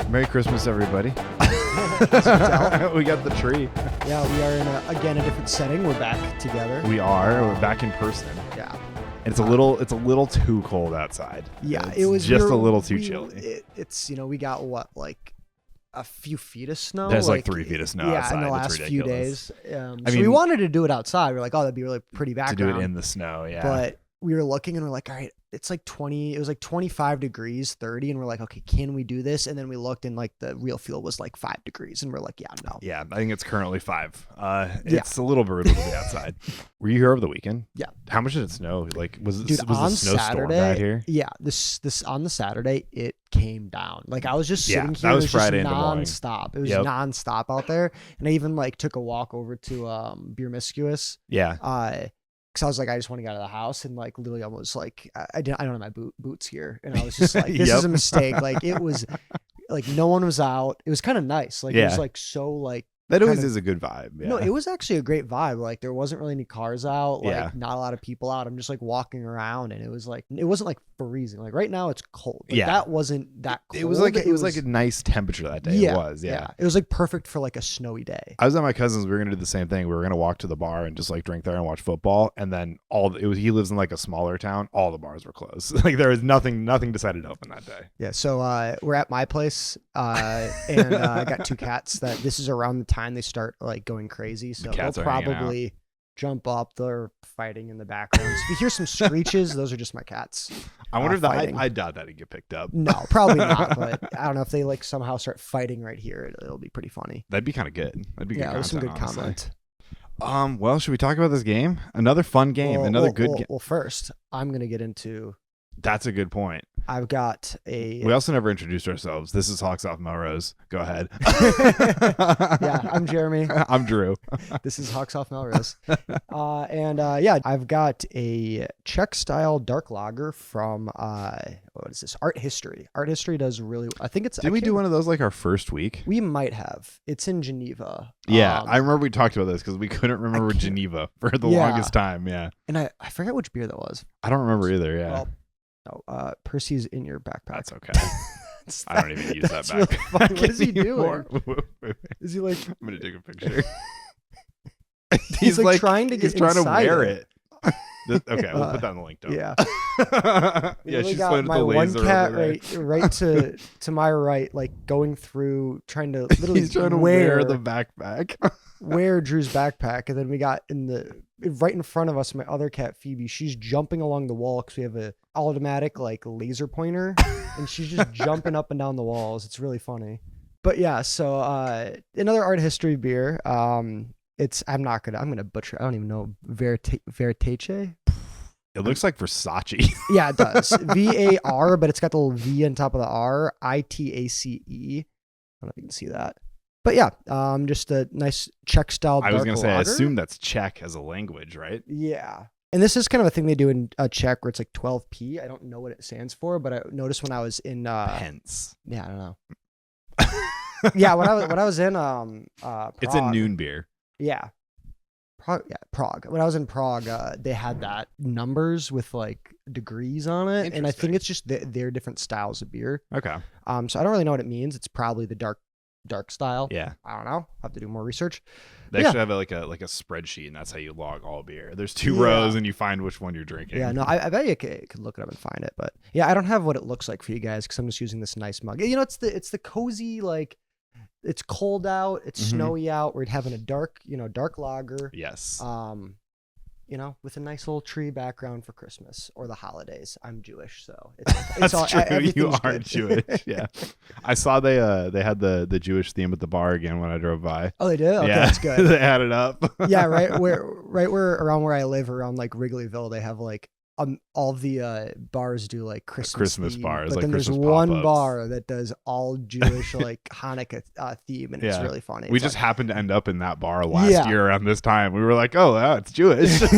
Merry Christmas, everybody. We got the tree. Yeah, we are in a different setting. We're back together. We are. We're back in person. Yeah. And it's a little too cold outside. Yeah, it's it was just a little too chilly. It's we got like a few feet of snow. There's like 3 feet of snow outside. In the last it's few ridiculous. days. So we wanted to do it outside. We're like, oh, that'd be really pretty background. To do it in the snow, yeah. But we were looking and we're like, all right, it's like 20. It was like 25 degrees, 30, and we're like, okay, can we do this? And then we looked and like the real feel was like 5 degrees, and we're like, yeah, no. Yeah, I think it's currently 5. It's a little brutal to be outside. Were you here over the weekend? Yeah. How much did it snow? Like, was Dude, the on snowstorm Saturday, right here? Yeah, this on the Saturday it came down. Like I was just sitting here. That was it Friday just in the morning. nonstop. It was nonstop out there, and I even like took a walk over to Beer Miscuous. Yeah. Because I was like, I just want to get out of the house, and like literally almost like I don't have my boots here, and I was just like, this is a mistake. Like it was like no one was out. It was kind of nice. Like it was like so like. That always is a good vibe. Yeah. No, it was actually a great vibe. Like there wasn't really any cars out. Like not a lot of people out. I'm just like walking around, and it was like it wasn't like freezing. Like right now it's cold. Like, that wasn't that cold. It was like a nice temperature that day. Yeah, it was. Yeah. It was like perfect for like a snowy day. I was at my cousin's. We were gonna do the same thing. We were gonna walk to the bar and just like drink there and watch football. And then he lives in like a smaller town. All the bars were closed. Like there was nothing decided to open that day. Yeah. So we're at my place, and I got 2 cats. That this is around the time they start like going crazy. So they'll probably jump up. They're fighting in the background. So if you hear some screeches, those are just my cats. I wonder if I doubt that he'd get picked up. No, probably not. But I don't know if they like somehow start fighting right here. It'll be pretty funny. That'd be kind of good. That'd be good. Yeah, it was some good comment. Well, should we talk about this game? Another fun game. Another good game. Well, first, I'm gonna get into. That's a good point. I've got a. We also never introduced ourselves. This is Hawks Off Melrose. Go ahead. Yeah, I'm Jeremy. I'm Drew. This is Hawks Off Melrose. I've got a Czech style dark lager from what is this? Art History. Art History does really. I think it's. Did we do one of those like our first week? We might have. It's in Geneva. Yeah, I remember we talked about this because we couldn't remember Geneva for the longest time. Yeah, and I forget which beer that was. I don't remember either. Yeah. Well, no, Percy's in your backpack. That's okay. I don't even use that backpack. Really what is he doing? Is he like? I'm gonna take a picture. he's like trying to get. He's trying to wear it. Okay, we'll put that in the link. Though. Yeah. Yeah, she's got my one cat right to my right, like going through, trying to literally. He's trying to wear the backpack. Wear Drew's backpack, and then we got right in front of us, my other cat Phoebe. She's jumping along the wall because we have a automatic like laser pointer, and she's just jumping up and down the walls. It's really funny. But yeah, so another Art History beer. I'm gonna butcher. I don't even know. Veritace. It looks like Versace. Yeah, it does. VAR, but it's got the little V on top of the R. ITACE. I don't know if you can see that. But yeah, just a nice Czech style. I was gonna say, I assume that's Czech as a language, right? Yeah. And this is kind of a thing they do in Czech where it's like 12p. I don't know what it stands for, but I noticed when I was in pence. Yeah, I don't know. Yeah, when I was in Prague, it's a noon beer. Yeah. Prague. When I was in Prague, they had that numbers with like degrees on it, and I think it's just their different styles of beer. Okay. So I don't really know what it means. It's probably the dark style. Yeah. I don't know. I'll have to do more research. They actually have like a spreadsheet, and that's how you log all beer. There's 2 rows, and you find which one you're drinking. Yeah, no, I bet you could look it up and find it, but yeah, I don't have what it looks like for you guys because I'm just using this nice mug. You know, it's the cozy, like it's cold out, it's snowy out. We're having a dark lager. Yes. With a nice little tree background for Christmas or the holidays. I'm Jewish, so it's all true. You are Jewish. Yeah, I saw they had the Jewish theme at the bar again when I drove by. Oh, they did. Okay, that's good. They had it up. Yeah, right where around where I live, around like Wrigleyville, they have like all the bars do like Christmas theme, bars, but like then Christmas there's one pop-ups. Bar that does all Jewish like Hanukkah theme, and it's really funny. We just happened to end up in that bar last year around this time. We were like, oh, wow, it's Jewish. All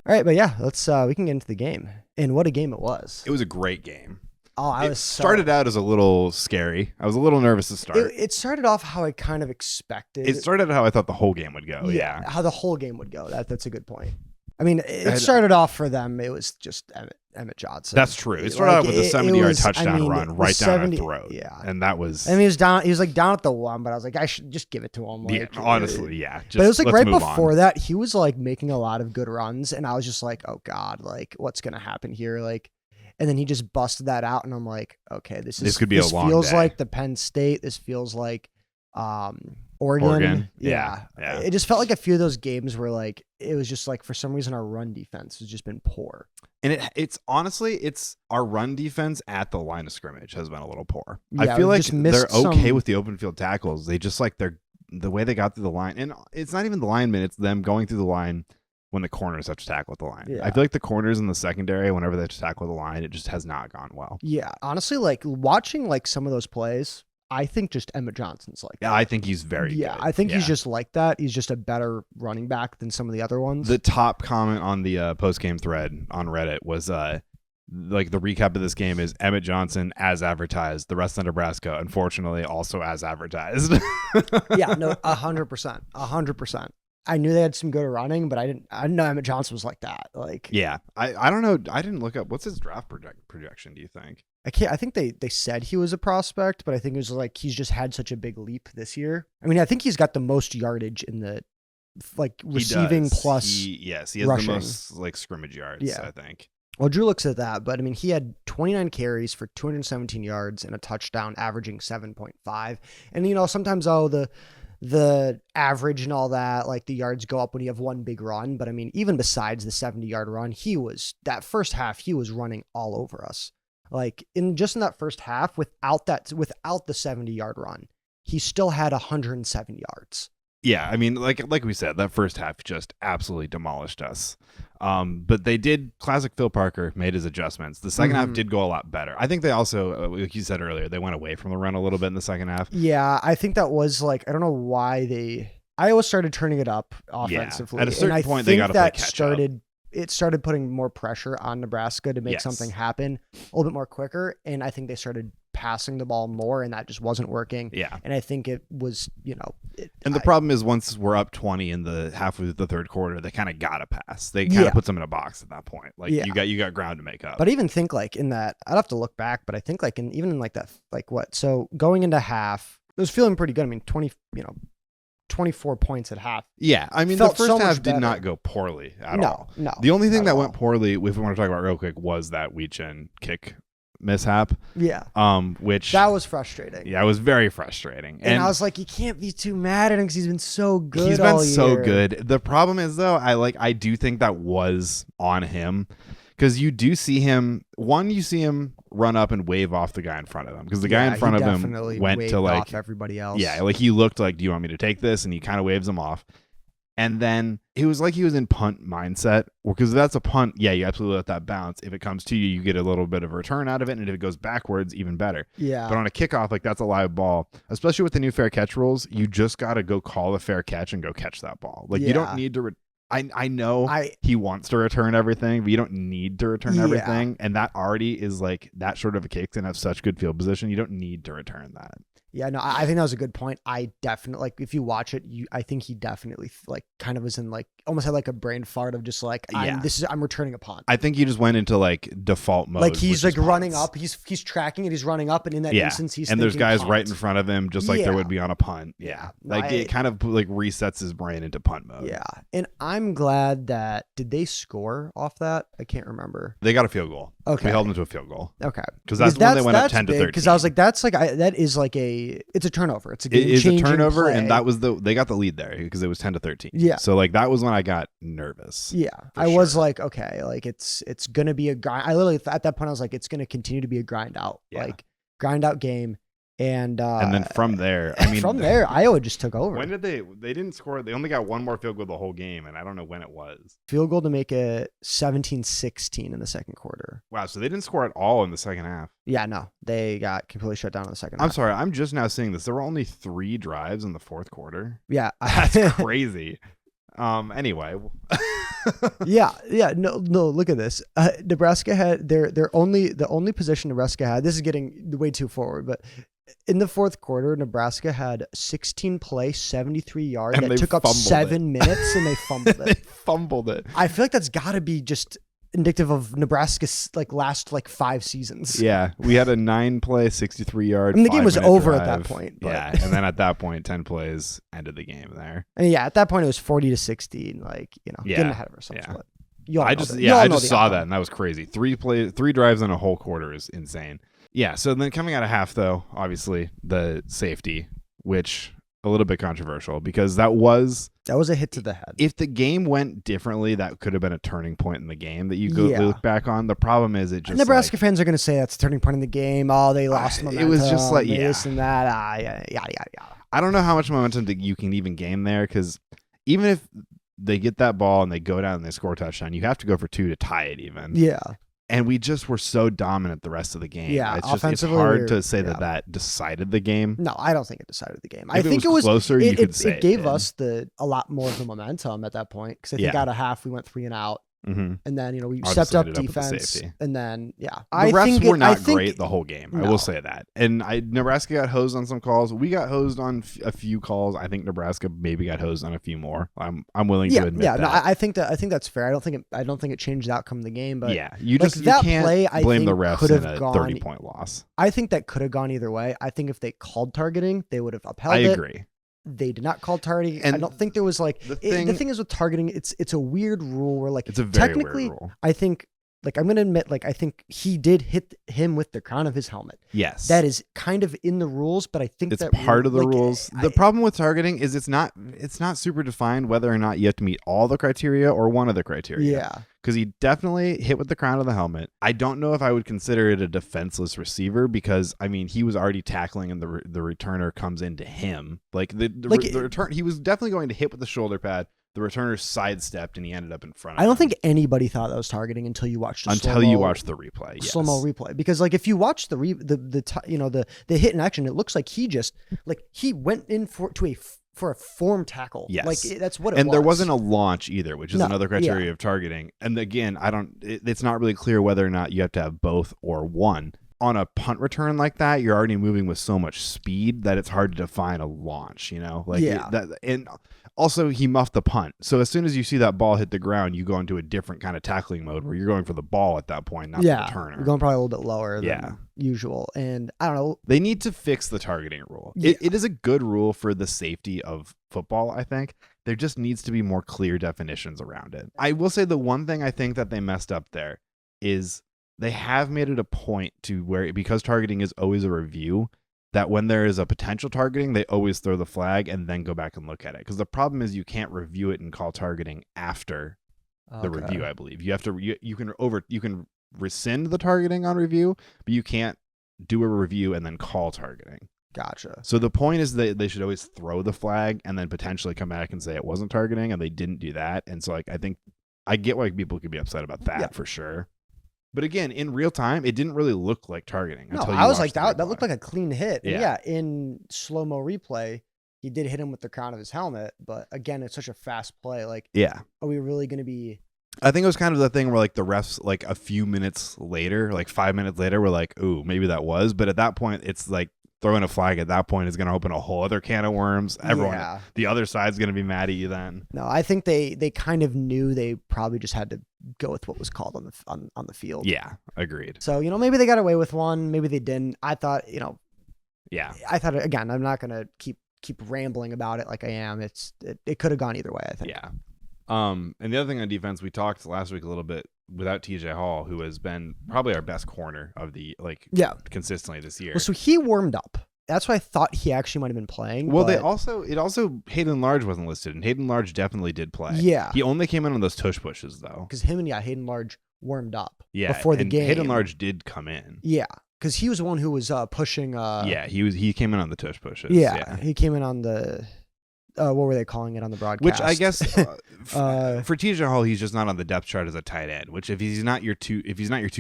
right, but yeah, let's we can get into the game, and what a game it was. It was a great game. Oh, it started out as a little scary. I was a little nervous to start. It started off how I kind of expected. It started how I thought the whole game would go. Yeah, how the whole game would go. That's a good point. I mean, it started off for them. It was just Emmett Johnson. That's true. It started off with a 70-yard touchdown run right down 70, our throat. Yeah, and that was. I mean, he was down. He was like down at the 1, but I was like, I should just give it to him. Like, yeah, honestly, yeah. But it was like right before that, he was like making a lot of good runs, and I was just like, oh god, like what's gonna happen here? Like, and then he just busted that out, and I'm like, okay, this could be a long feels day. like the Penn State. This feels like Oregon. Yeah. It just felt like a few of those games where like it was just like for some reason our run defense has just been poor. And it's honestly, it's our run defense at the line of scrimmage has been a little poor. Yeah, I feel like they're okay with the open field tackles. They just like the way they got through the line, and it's not even the linemen; it's them going through the line when the corners have to tackle at the line. Yeah. I feel like the corners in the secondary, whenever they have to tackle the line, it just has not gone well. Yeah, honestly, like watching like some of those plays, I think just Emmett Johnson's like that. Yeah, I think he's very good. I think he's just like that. He's just a better running back than some of the other ones. The top comment on the post-game thread on Reddit was like the recap of this game is Emmett Johnson as advertised. The rest of Nebraska, unfortunately, also as advertised. Yeah, no, 100%. I knew they had some good running, but I didn't know Emmett Johnson was like that. Like, yeah, I don't know. I didn't look up what's his draft projection. Do you think? I think they said he was a prospect, but I think it was like he's just had such a big leap this year. I mean, I think he's got the most yardage in the like receiving plus. He has rushing. the most like scrimmage yards. Yeah. I think. Well, Drew looks at that, but I mean, he had 29 carries for 217 yards and a touchdown, averaging 7.5. And you know, sometimes the average and all that, like the yards go up when you have one big run. But I mean, even besides the 70-yard run, that first half, he was running all over us. Like in that first half, without the 70-yard run, he still had 107 yards. Yeah, I mean, like we said, that first half just absolutely demolished us. But they did. Classic Phil Parker made his adjustments. The second half did go a lot better. I think they also, like you said earlier, they went away from the run a little bit in the second half. Yeah, I think that was like, I don't know why Iowa started turning it up offensively. Yeah, at a certain point, they got to play catch up. It started putting more pressure on Nebraska to make something happen a little bit more quicker. And I think they started passing the ball more, and that just wasn't working. Yeah. And I think it was, the problem is once we're up 20 in the half of the third quarter, they kind of got to pass. They kind of puts them in a box at that point. Like you got ground to make up. But I even think like in that, I'd have to look back, but I think like even in like that, like what? So going into half, it was feeling pretty good. I mean, 24 points at half. Yeah, I mean, the first half did not go poorly at all. No. The only thing that went poorly, if we want to talk about real quick, was that Weechin kick mishap. Yeah. Which that was frustrating. Yeah, it was very frustrating. And I was like, you can't be too mad at him because he's been so good. He's been so good. The problem is though, I do think that was on him. Because you do see him, you see him run up and wave off the guy in front of him. Because the guy in front of him went to like off everybody else. Yeah, like he looked like, do you want me to take this? And he kind of waves him off. And then it was like he was in punt mindset. Because if that's a punt, yeah, you absolutely let that bounce. If it comes to you, you get a little bit of a return out of it. And if it goes backwards, even better. Yeah. But on a kickoff, like that's a live ball. Especially with the new fair catch rules, you just got to go call a fair catch and go catch that ball. Like you don't need to. I know he wants to return everything, but you don't need to return everything. And that already is like that short of a kick and have such good field position. You don't need to return that. Yeah, no, I think that was a good point. I definitely, like, if you watch it, I think he definitely, like, kind of was in, like, almost had, like, a brain fart of just, like, I'm returning a punt. I think he just went into, like, default mode. Like, he's, like, running up. He's tracking it. He's running up. And in that instance, he's and there's guys punt. right in front of him, just like there would be on a punt. Yeah. Like, it kind of, like, resets his brain into punt mode. Yeah. And I'm glad that, did they score off that? I can't remember. They got a field goal. Okay. We held them to a field goal. Okay. Because that's when they went up 10-13. Because I was like, that is like it's a turnover. It's a game-changing turnover, play. and that was they got the lead there because it was 10-13. Yeah. So like that was when I got nervous. Yeah. I was like, okay, like it's gonna be a grind. I literally at that point I was like, it's gonna continue to be a grind out, like grind out game. And then from there, I mean, from there, Iowa just took over. When did they didn't score? They only got one more field goal the whole game, and I don't know when it was. Field goal to make it 17-16 in the second quarter. Wow, so they didn't score at all in the second half. Yeah, no, they got completely shut down in the second half. I'm sorry, I'm just now seeing this. There were only 3 drives in the fourth quarter. Yeah, that's crazy. Anyway. yeah. No. Look at this. Nebraska had the only possession Nebraska had. This is getting way too forward, but In the fourth quarter, Nebraska had 16 plays, 73 yards. And that took up 7 minutes, and they fumbled it. They fumbled it. I feel like that's got to be just indicative of Nebraska's last 5 seasons. Yeah, we had a 9-play, 63-yard. And the game was over drive. at that point. But. Yeah, and then at that point, 10 plays ended the game there. And yeah, at that point it was 40-16. Getting ahead of ourselves. Yeah. But I just saw that, and that was crazy. 3 drives in a whole quarter is insane. Yeah. So then coming out of half, though, obviously the safety, which a little bit controversial because that was a hit to the head. If the game went differently, that could have been a turning point in the game that you look back on. The problem is it just Nebraska fans are going to say that's a turning point in the game. Oh, they lost momentum. It was just this and that. Yada yada yada. I don't know how much momentum you can even gain there because even if they get that ball and they go down and they score a touchdown, you have to go for 2 to tie it even. Yeah. And we just were so dominant the rest of the game. Yeah, it's hard to say that decided the game. No, I don't think it decided the game. I think it was closer. You could say it gave us a lot more of the momentum at that point because I think out of half we went 3 and out. Mm-hmm. And then we stepped up defense, and then the refs were not great the whole game. No. I will say that. And Nebraska got hosed on some calls. We got hosed on a few calls. I think Nebraska maybe got hosed on a few more. I'm willing to admit that. No, I think that's fair. I don't think it changed the outcome of the game. But you can't blame the refs in a 30-point loss. I think that could have gone either way. I think if they called targeting, they would have upheld it. I agree. They did not call targeting. And I don't think there was the thing is with targeting, it's a weird rule where it's a very technically weird rule. I think I'm gonna admit I think he did hit him with the crown of his helmet. Yes. That is kind of in the rules, but I think it's part of the rules. The problem with targeting is it's not super defined whether or not you have to meet all the criteria or one of the criteria. Yeah. Because he definitely hit with the crown of the helmet. I don't know if I would consider it a defenseless receiver because, he was already tackling and the returner comes into him. The return, he was definitely going to hit with the shoulder pad. The returner sidestepped and he ended up in front of him. I don't think anybody thought that was targeting until you watched the replay. Yes. Slow-mo replay. Because if you watch the hit in action, it looks like he just he went in for a form tackle. Yes. That's what it was. And there wasn't a launch either, which is another criteria of targeting. And again, it's not really clear whether or not you have to have both or one. On a punt return like that, you're already moving with so much speed that it's hard to define a launch, and also he muffed the punt. So as soon as you see that ball hit the ground, you go into a different kind of tackling mode where you're going for the ball at that point, not the returner. You're going probably a little bit lower than usual. And I don't know. They need to fix the targeting rule. Yeah. It is a good rule for the safety of football, I think. There just needs to be more clear definitions around it. I will say the one thing I think that they messed up there is they have made it a point to where, because targeting is always a review, that when there is a potential targeting, they always throw the flag and then go back and look at it. Because the problem is you can't review it and call targeting after the review, I believe. You have to you can rescind the targeting on review, but you can't do a review and then call targeting. Gotcha. So the point is that they should always throw the flag and then potentially come back and say it wasn't targeting, and they didn't do that. And so I think I get why people could be upset about that for sure. But again, in real time, it didn't really look like targeting. No, I was like, that looked like a clean hit. Yeah, in slow-mo replay, he did hit him with the crown of his helmet. But again, it's such a fast play. Are we really going to be... I think it was kind of the thing where the refs, a few minutes later, 5 minutes later, were like, ooh, maybe that was. But at that point, it's throwing a flag at that point is going to open a whole other can of worms. Everyone, the other side's going to be mad at you then. No, I think they kind of knew they probably just had to go with what was called on the field. Yeah, agreed. So, maybe they got away with one, maybe they didn't. I thought, I thought, again, I'm not going to keep rambling about it like I am. It could have gone either way, I think. Yeah. And the other thing on defense, we talked last week a little bit without TJ Hall, who has been probably our best corner of the consistently this year. Well, so he warmed up. That's why I thought he actually might have been playing. Well, it also Hayden Large wasn't listed, and Hayden Large definitely did play. Yeah, he only came in on those tush pushes though, because Hayden Large warmed up. Before the game. Hayden Large did come in. Yeah, because he was the one who was pushing. He came in on the tush pushes. Yeah, he came in on the. What were they calling it on the broadcast? Which I guess for TJ Hall, he's just not on the depth chart as a tight end. Which if he's not your two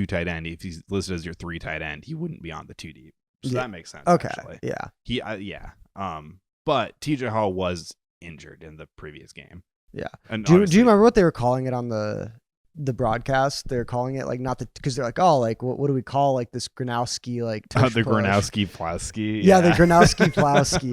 tight end, if he's listed as your 3 tight end, he wouldn't be on the 2 deep. So that makes sense. Okay. Actually. Yeah. But TJ Hall was injured in the previous game. Yeah. And do you remember what they were calling it on the the broadcast. They're calling it like not the because they're like, oh, like what do we call like this Gronowski like the Gronowski Plowski. Yeah, the Gronowski Plowski.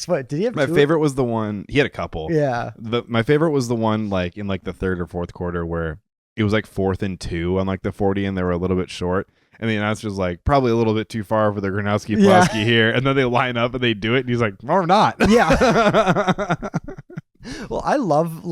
What did he have? My favorite was the one he had a couple. Yeah. My favorite was the one like in like the third or fourth quarter where it was like 4th and 2 on like the 40 and they were a little bit short. And the announcer's like, probably a little bit too far for the Gronowski Plowski here. And then they line up and they do it. And he's like, no, we're not. Yeah. Well, I love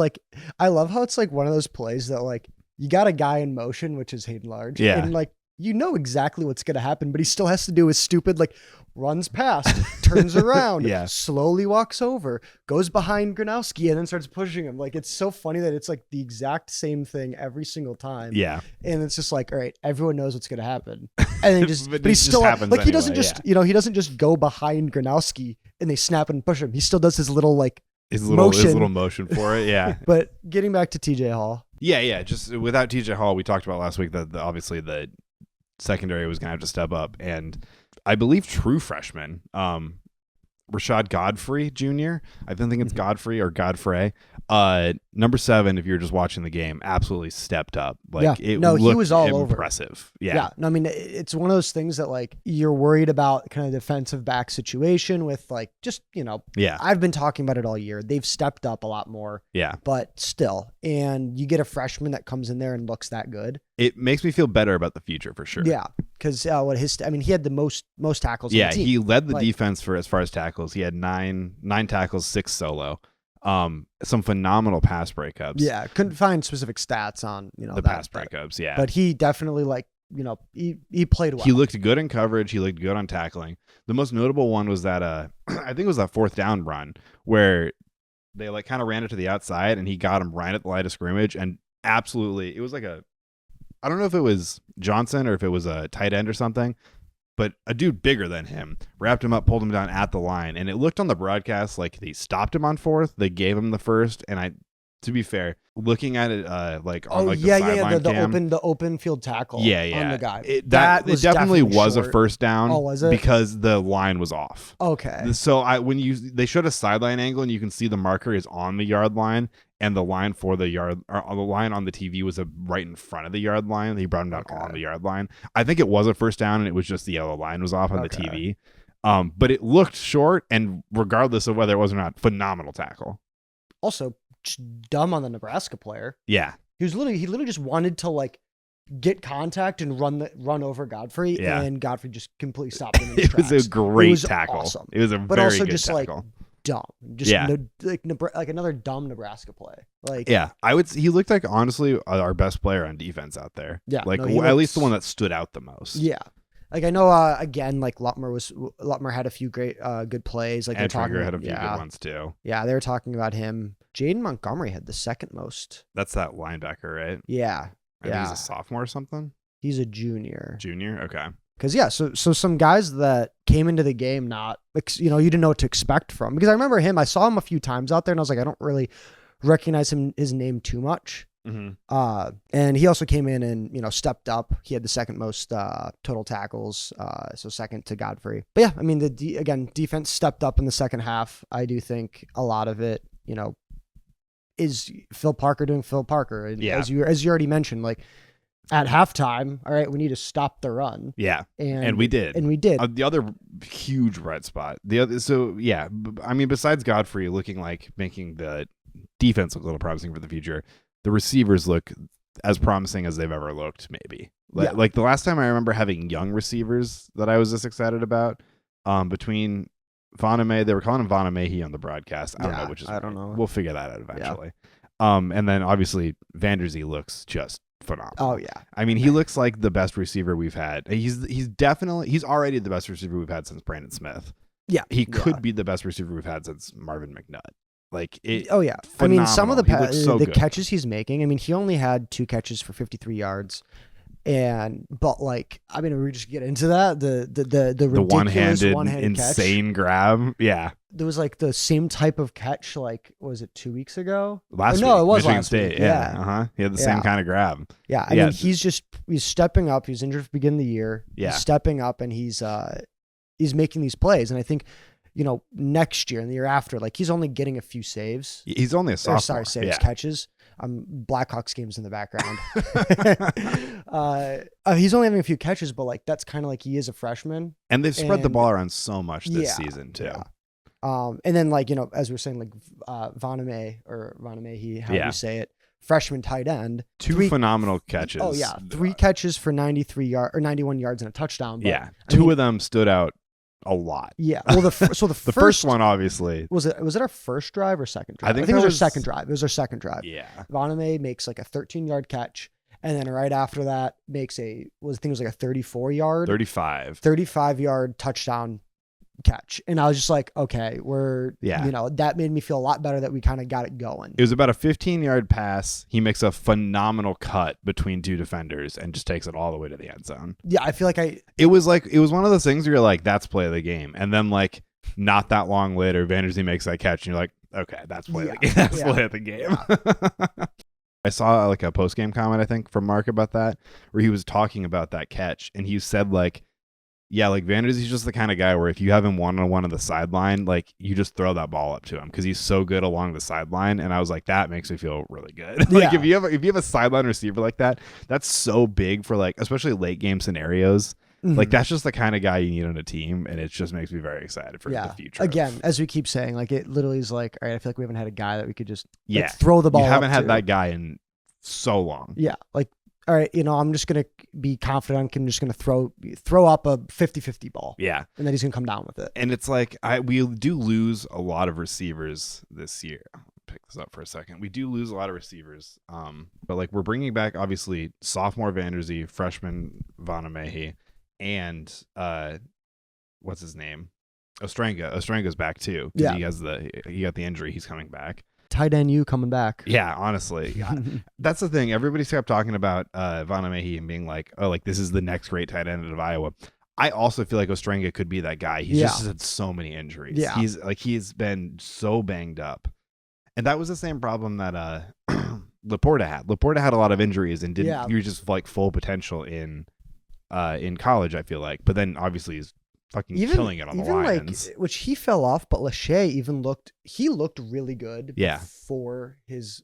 how it's like one of those plays that like you got a guy in motion, which is Hayden Large. Yeah. And like, you know exactly what's going to happen, but he still has to do his stupid, like runs past, turns around, slowly walks over, goes behind Gronowski and then starts pushing him. Like, it's so funny that it's like the exact same thing every single time. Yeah. And it's just like, all right, everyone knows what's going to happen. And then just, but he's still like, anyway, he doesn't just, he doesn't just go behind Gronowski and they snap and push him. He still does his little like, his little motion for it. Yeah. But getting back to TJ Hall. Yeah. Just without TJ Hall, we talked about last week that obviously the secondary was going to have to step up. And I believe true freshman, Rashad Godfrey Jr. I don't think it's Godfrey or Godfrey. Number 7, if you're just watching the game, absolutely stepped up. Like he was all impressive. Over. Yeah. No, I mean, it's one of those things that like you're worried about kind of defensive back situation with like just, I've been talking about it all year. They've stepped up a lot more. Yeah. But still, and you get a freshman that comes in there and looks that good. It makes me feel better about the future for sure. Yeah. Because he had the most tackles. Yeah. On the team. He led the defense for as far as tackles. He had nine tackles, 6 solo. Some phenomenal pass breakups. Yeah, couldn't find specific stats on the pass breakups. Yeah, but he definitely he played well. He looked good in coverage. He looked good on tackling. The most notable one was that I think it was that 4th down run where they like kind of ran it to the outside and he got him right at the line of scrimmage and absolutely it was like I don't know if it was Johnson or if it was a tight end or something. But a dude bigger than him wrapped him up, pulled him down at the line. And it looked on the broadcast like they stopped him on 4th. They gave him the 1st. And to be fair, looking at it the sideline cam. The open field tackle on the guy. It definitely was short. A first down. Oh, was it? Because the line was off. Okay. So they showed a sideline angle and you can see the marker is on the yard line. And the line for the line on the TV was right in front of the yard line. He brought him down on the yard line. I think it was a first down, and it was just the yellow line was off on the TV. But it looked short, and regardless of whether it was or not, phenomenal tackle. Also, just dumb on the Nebraska player. Yeah, he literally just wanted to like get contact and run over Godfrey, and Godfrey just completely stopped him in his tracks. It was a great tackle. Awesome. It was a but very also good just tackle. Like, dumb, just like another dumb Nebraska play. Like, yeah, he looked like honestly our best player on defense out there. Yeah, like at least the one that stood out the most. Yeah, like I know again, like Lutmer had a few great good plays. Like Trigger had a few good ones too. Yeah, they were talking about him. Jaden Montgomery had the 2nd most. That's that linebacker, right? Yeah, I think he's a sophomore or something. He's a junior. Okay. Because so some guys that came into the game not you didn't know what to expect from, because I remember him. I saw him a few times out there, and I was like, I don't really recognize his name too much. Mm-hmm. And he also came in and stepped up. He had the 2nd most total tackles, so 2nd to Godfrey. But yeah, I mean defense stepped up in the second half. I do think a lot of it, is Phil Parker doing Phil Parker. And as you already mentioned, like. At halftime, all right, we need to stop the run. Yeah, and we did. The other huge red spot. I mean, besides Godfrey looking like making the defense look a little promising for the future, the receivers look as promising as they've ever looked. Maybe like the last time I remember having young receivers that I was this excited about. Between Voname, they were calling him Voname on the broadcast. I don't know which is. I don't know. We'll figure that out eventually. Yeah. And then obviously Vanderzee looks just phenomenal. Oh yeah. I mean, he looks like the best receiver we've had. He's already the best receiver we've had since Brandon Smith. Yeah. He could be the best receiver we've had since Marvin McNutt. Like it. Oh yeah. Phenomenal. I mean, some of the good. catches he's making. I mean, he only had 2 catches for 53 yards. But like, I mean, we just get into that the ridiculous one-handed insane catch. Grab. Yeah. There was like the same type of catch, like, was it 2 weeks ago? Last week. No, it was Michigan last State. week. Yeah. He had the same kind of grab. Yeah. I mean, he's stepping up. He's injured at the beginning of the year. Yeah. He's stepping up and he's making these plays. And I think, next year and the year after, like he's only getting a few saves. He's only a sophomore. Catches. Blackhawks games in the background. He's only having a few catches, but like that's kind of like he is a freshman. And they've spread the ball around so much this season too. Yeah. And then like, as we were saying, like Vaname, how do you say it? Freshman tight end. 2 phenomenal catches. Oh yeah. 3 catches for 91 yards and a touchdown. But, Two of them stood out a lot. Yeah. Well, the first one obviously was it our first drive or second drive? I think it was our second drive. It was our second drive. Yeah. Vaname makes like a 13-yard catch, and then right after that makes a 35-yard touchdown catch. And I was just like, okay, that made me feel a lot better that we kind of got it going. It was about a 15-yard pass. He makes a phenomenal cut between 2 defenders and just takes it all the way to the end zone. Yeah, I feel like it was one of those things where you're like, that's play of the game. And then like not that long later, Vanderzee makes that catch and you're like, okay, that's play of the game. That's play of the game. Yeah. I saw like a post-game comment, I think, from Mark about that, where he was talking about that catch and he said like, yeah, like Vanderzee's just the kind of guy where if you have him one-on-one on the sideline, like you just throw that ball up to him because he's so good along the sideline. And I was like, that makes me feel really good. Like if you have a sideline receiver like that, that's so big for like, especially late game scenarios. Mm-hmm. Like that's just the kind of guy you need on a team, and it just makes me very excited for the future. Again, as we keep saying, like it literally is like, all right, I feel like we haven't had a guy that we could just throw the ball. You haven't had that guy in so long. Yeah, like. All right, I'm just going to be confident. I'm just going to throw up a 50-50 ball. Yeah. And then he's going to come down with it. And it's like we do lose a lot of receivers this year. I'll pick this up for a second. We do lose a lot of receivers. But like we're bringing back obviously sophomore Vanderzee, freshman Vanamahe, and what's his name? Ostrenga. Ostrenga's back too. Yeah. He got the injury. He's coming back. Tight end you coming back. Yeah, honestly. That's the thing. Everybody kept talking about Vanamahe and being like, oh, like this is the next great tight end of Iowa. I also feel like Ostrenga could be that guy. He's just had so many injuries. Yeah. He's been so banged up. And that was the same problem that Laporta had. Laporta had a lot of injuries and didn't he was just like full potential in college, I feel like. But then obviously he's fucking killing it on the Lions. Like, which he fell off, but Lachey looked really good for his,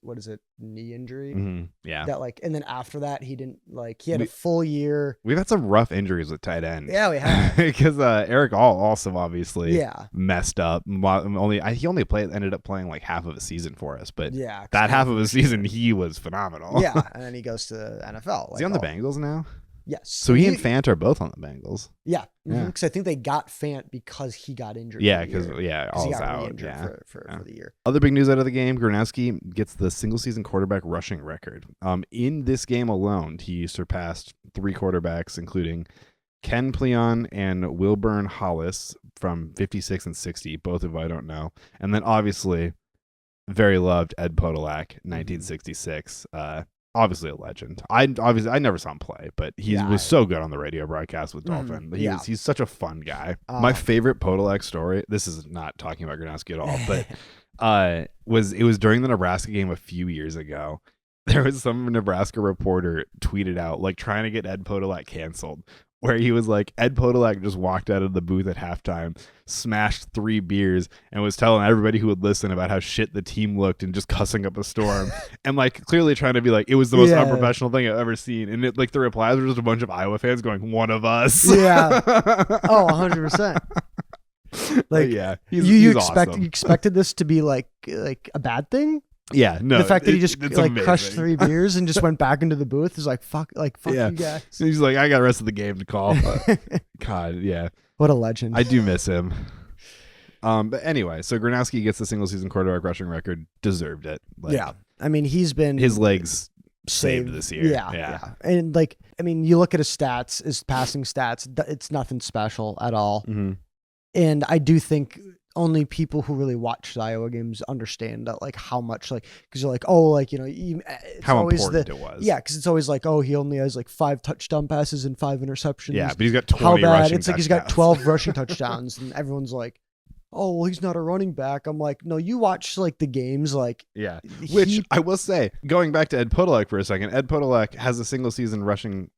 knee injury. Mm-hmm. Yeah. That and then after that, he didn't he had a full year. We've had some rough injuries with tight ends. Yeah, we have. Because Eric All also obviously messed up. He ended up playing like half of a season for us, but that half of a season, he was phenomenal. Yeah. And then he goes to the NFL. Is he on the Bengals now? Yes. So he and Fant are both on the Bengals. Yeah. Because I think they got Fant because he got injured. Yeah, because All's out. For the year. Other big news out of the game: Gronowski gets the single-season quarterback rushing record. In this game alone, he surpassed 3 quarterbacks, including Ken Pleon and Wilburn Hollis from 56 and 60, both of I don't know, and then obviously very loved Ed Podolak, 1966. Obviously a legend. I never saw him play, but he was so good on the radio broadcast with Dolphin. He's such a fun guy. My favorite Podolak story, this is not talking about Gronowski at all, but it was during the Nebraska game a few years ago. There was some Nebraska reporter tweeted out like trying to get Ed Podolak canceled, where he was like, Ed Podolak just walked out of the booth at halftime, smashed 3 beers, and was telling everybody who would listen about how shit the team looked and just cussing up a storm. And like clearly trying to be like, it was the most unprofessional thing I've ever seen. And it, like the replies were just a bunch of Iowa fans going, one of us. Yeah. Oh, 100%. Like, you awesome. You expected this to be like a bad thing? Yeah, no. The fact that he just crushed 3 beers and just went back into the booth is like fuck you guys. So he's like, I got the rest of the game to call. God, yeah. What a legend. I do miss him. But anyway, so Gronowski gets the single season quarterback rushing record. Deserved it. I mean, he's been his legs saved this year. Yeah. And you look at his stats, his passing stats. It's nothing special at all. Mm-hmm. And I do think only people who really watch the Iowa games understand that, like, how much, like, because you're like, oh, like, it's how always important it was. Yeah, because it's always like, oh, he only has like 5 touchdown passes and 5 interceptions. Yeah, but he's got 20 rushing touchdowns. He's got 12 rushing touchdowns, and everyone's like, oh, well, he's not a running back. I'm like, no, you watch like the games, like, which I will say, going back to Ed Podolak for a second, Ed Podolak has a single season rushing.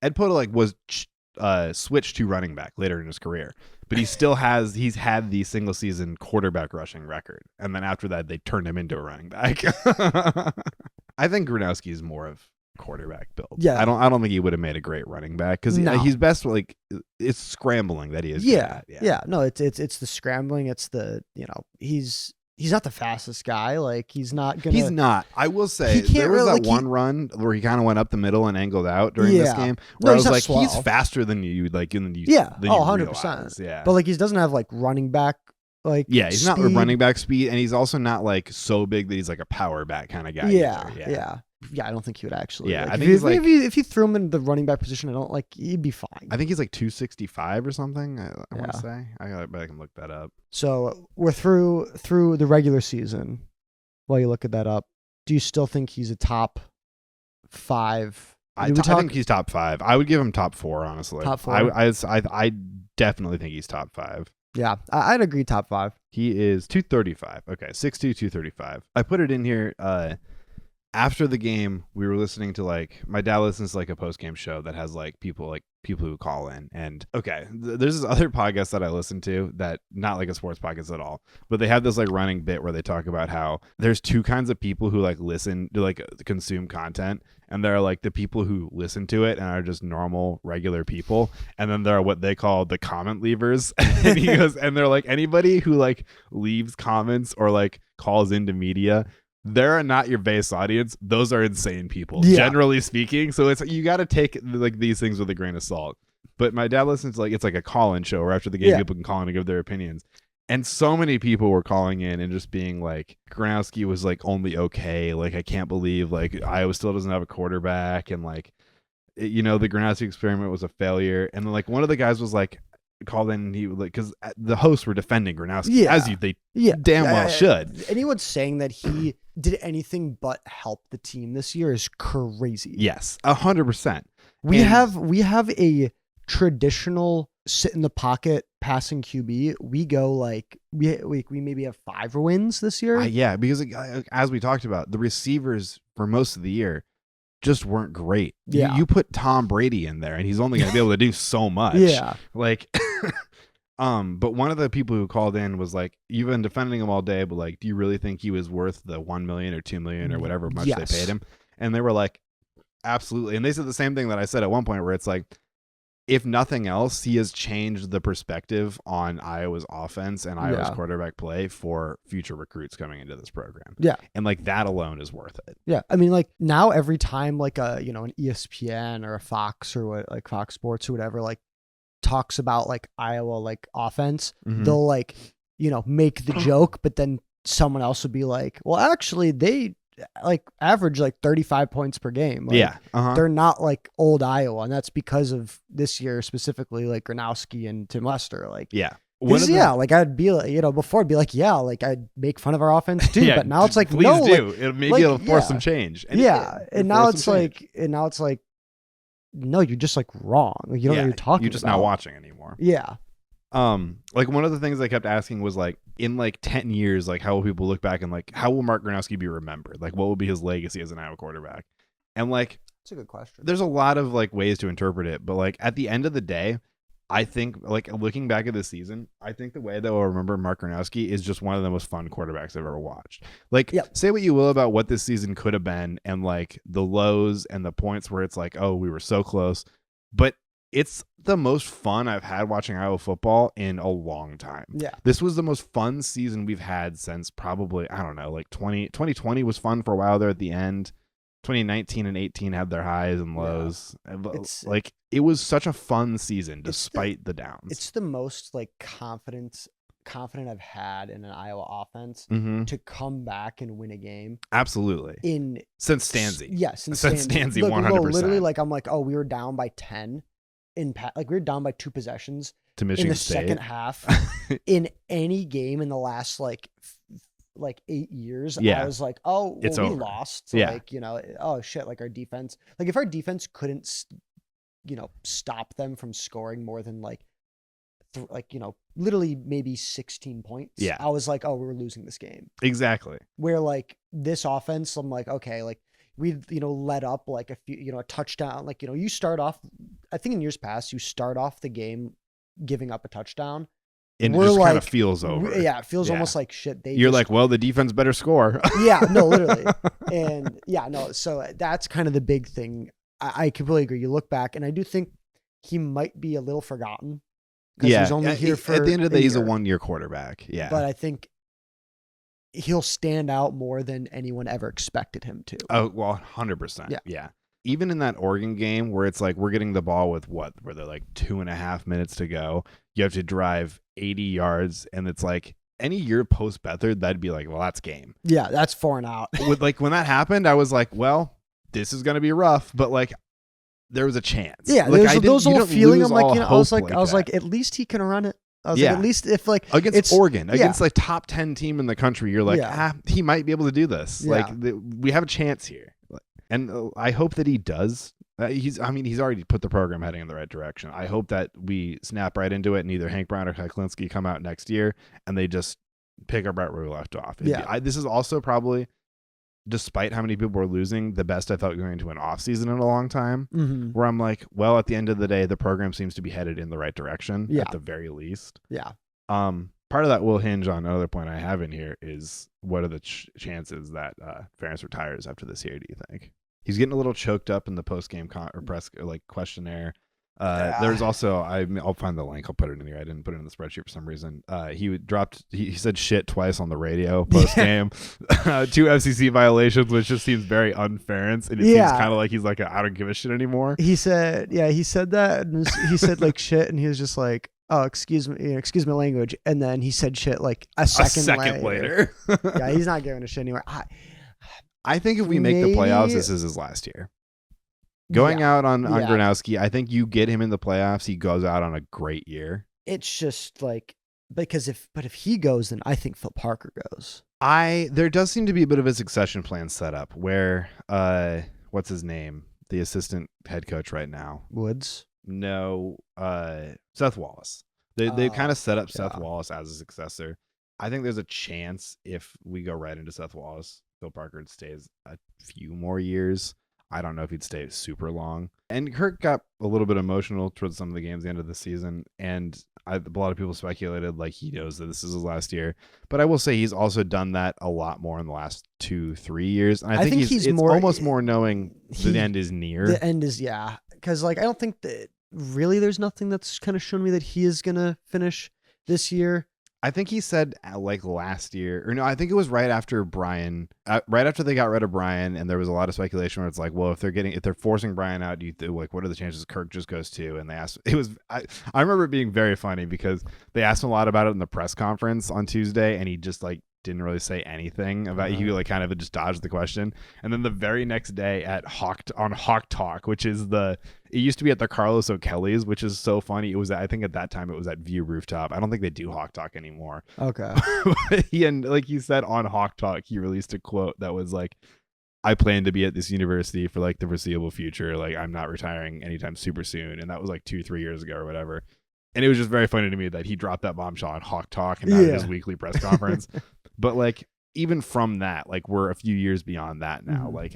Ed Podolak was switch to running back later in his career, but he's had the single season quarterback rushing record, and then after that they turned him into a running back. I think Gronowski is more of quarterback build. Yeah, I don't think he would have made a great running back because he's best like it's scrambling that he is. Yeah. No, it's the scrambling. It's the he's not the fastest guy. Like he's not. I will say there was that one run where he kind of went up the middle and angled out during this game. Where I was like, slow. He's faster than you. Like than you. 100%. Yeah. But like he doesn't have like running back. Like he's speed. not running back speed, and he's also not like so big that he's like a power back kind of guy. Yeah. I don't think he would actually. Yeah, like, I think if you threw him in the running back position, he'd be fine. I think he's like 265 or something. I want to say. I can look that up. So we're through the regular season. While you look at that up, do you still think he's a top 5? I think he's top 5. I would give him top 4, honestly. Top 4. I definitely think he's top 5. Yeah, I'd agree top 5. He is 235. Okay, 6'2", 235. I put it in here. After the game, we were listening to like my dad listens to like a post game show that has like people who call in, and there's this other podcast that I listen to that not like a sports podcast at all, but they have this like running bit where they talk about how there's 2 kinds of people who like listen to like consume content, and there are like the people who listen to it and are just normal regular people, and then there are what they call the comment leavers. And he goes, and they're like anybody who like leaves comments or like calls into media. They're not your base audience. Those are insane people, generally speaking. So it's you got to take like these things with a grain of salt. But my dad listens to it's like a call-in show where after the game people can call in and give their opinions. And so many people were calling in and just being like, Gronowski was like only okay. Like I can't believe like Iowa still doesn't have a quarterback, and like the Gronowski experiment was a failure. And then like one of the guys was like called in, and he like because the hosts were defending Gronowski as they damn well should. Anyone saying that he did anything but help the team this year is crazy. Yes, 100%. We have a traditional sit in the pocket passing QB. We go like we maybe have 5 wins this year. Because as we talked about, the receivers for most of the year just weren't great. Yeah, you put Tom Brady in there, and he's only going to be able to do so much. Yeah, like. But one of the people who called in was like, you've been defending him all day, but like, do you really think he was worth the $1 million or $2 million or whatever much they paid him? And they were like, absolutely. And they said the same thing that I said at one point, where it's like, if nothing else, he has changed the perspective on Iowa's offense and Iowa's quarterback play for future recruits coming into this program. Yeah. And like that alone is worth it. Yeah. I mean, like now every time like an ESPN or a Fox or what, like Fox Sports or whatever, like talks about like Iowa like offense, they'll like make the joke, but then someone else would be like, well, actually they like average like 35 points per game. Like, they're not like old Iowa, and that's because of this year specifically, like Gronowski and Tim Lester. Like like I'd be like, before I'd be like, like I'd make fun of our offense too, but now it's like, please no, do. Like, maybe it'll force some change. And now it's like no, you're just like wrong. Like you don't know what you're talking about. You're just not watching anymore. Yeah. Like one of the things I kept asking was like, in like 10 years, like how will people look back and like how will Mark Gronowski be remembered? Like what will be his legacy as an Iowa quarterback? And like, it's a good question. There's a lot of like ways to interpret it, but like at the end of the day, I think like looking back at this season, I think the way that we'll remember Mark Gronowski is just one of the most fun quarterbacks I've ever watched. Like say what you will about what this season could have been and like the lows and the points where it's like, oh, we were so close, but it's the most fun I've had watching Iowa football in a long time. Yeah. This was the most fun season we've had since probably, I don't know, like 2020 was fun for a while there at the end. 2019 and 18 had their highs and lows. It's like it was such a fun season despite the downs. It's the most like confident I've had in an Iowa offense to come back and win a game. Absolutely. Since Stanzi. Yes, since Stanzi 100%. Literally, like I'm like, oh, we were down by 10 like we were down by 2 possessions to Michigan in the State. Second half in any game in the last like 8 years. I was like, oh, well, we lost. So like, oh shit, like our defense, like if our defense couldn't stop them from scoring more than like literally maybe 16 points. Yeah. I was like, oh, we're losing this game. Exactly. Where like this offense, I'm like, okay, like we let up like a few, a touchdown, like, you start off I think in years past, you start off the game giving up a touchdown. And it just kind of feels over. It feels almost like shit. You're like, well, the defense better score. Yeah, no, literally. And so that's kind of the big thing. I completely agree. You look back, and I do think he might be a little forgotten. Yeah. He's only here for at the end of the day, he's a 1-year quarterback. Yeah. But I think he'll stand out more than anyone ever expected him to. Oh, well, 100%. Yeah. Even in that Oregon game where it's like we're getting the ball with where they're like 2.5 minutes to go, you have to drive 80 yards, and it's like any year post Beathard, that'd be like, well, that's game. Yeah, that's 4 and out. With like when that happened, I was like, well, this is gonna be rough, but like there was a chance. Yeah, like, there's those little feeling. I'm like, I was that. like, at least he can run it. I was like, at least if like against Oregon, against like top 10 team in the country, you're like, he might be able to do this. Yeah. Like we have a chance here, and I hope that he does. He's already put the program heading in the right direction. I hope that we snap right into it, and either Hank Brown or Heklinski come out next year, and they just pick up right where we left off. This is also probably, despite how many people were losing, the best I felt going into an off season in a long time. Mm-hmm. Where I'm like, well, at the end of the day, the program seems to be headed in the right direction at the very least. Yeah. Part of that will hinge on another point I have in here is what are the chances that Ferentz retires after this year? Do you think? He's getting a little choked up in the post-game press questionnaire. There's also, I'll find the link. I'll put it in here. I didn't put it in the spreadsheet for some reason. He said shit twice on the radio post-game. 2 FCC violations, which just seems very unfair. And it seems kind of like he's like, I don't give a shit anymore. He said that. And he said like shit. And he was just like, oh, excuse my language. And then he said shit like a second later. Yeah, he's not giving a shit anymore. I think if we make the playoffs, this is his last year. Going out on Gronowski, I think you get him in the playoffs, he goes out on a great year. It's just like, because if he goes, then I think Phil Parker goes. There does seem to be a bit of a succession plan set up where, what's his name? The assistant head coach right now. Woods? No, Seth Wallace. They kind of set up Seth Wallace as a successor. I think there's a chance if we go right into Seth Wallace, Phil Parker stays a few more years. I don't know if he'd stay super long. And Kirk got a little bit emotional towards some of the games at the end of the season. And a lot of people speculated like he knows that this is his last year. But I will say he's also done that a lot more in the last 2-3 years. And I think it's almost more knowing the end is near. The end is, because like I don't think that really there's nothing that's kind of shown me that he is going to finish this year. I think he said like last year, or no, I think it was right after Brian, right after they got rid of Brian, and there was a lot of speculation where it's like, well, if they're forcing Brian out, what are the chances Kirk just goes to? And they asked, I remember it being very funny because they asked him a lot about it in the press conference on Tuesday, and he just like didn't really say anything about it. He like kind of just dodged the question. And then the very next day at Hawk Talk, which is it used to be at the Carlos O'Kelly's, which is so funny. It was, I think at that time it was at View Rooftop. I don't think they do Hawk Talk anymore. Okay. And like he said on Hawk Talk, he released a quote that was like, I plan to be at this university for like the foreseeable future. Like I'm not retiring anytime super soon. And that was like 2-3 years ago or whatever. And it was just very funny to me that he dropped that bombshell on Hawk Talk and not at his weekly press conference. But like even from that, like we're a few years beyond that now. Mm-hmm. Like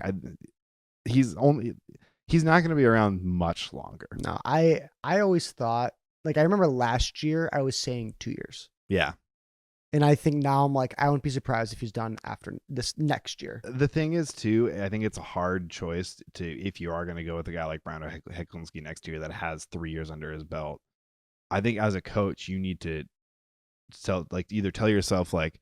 he's not going to be around much longer. No, I always thought, like I remember last year I was saying 2 years. Yeah. And I think now I'm like, I wouldn't be surprised if he's done after this next year. The thing is too, I think it's a hard choice if you are going to go with a guy like Brown or Heklinski next year that has 3 years under his belt. I think as a coach, you need to either tell yourself like,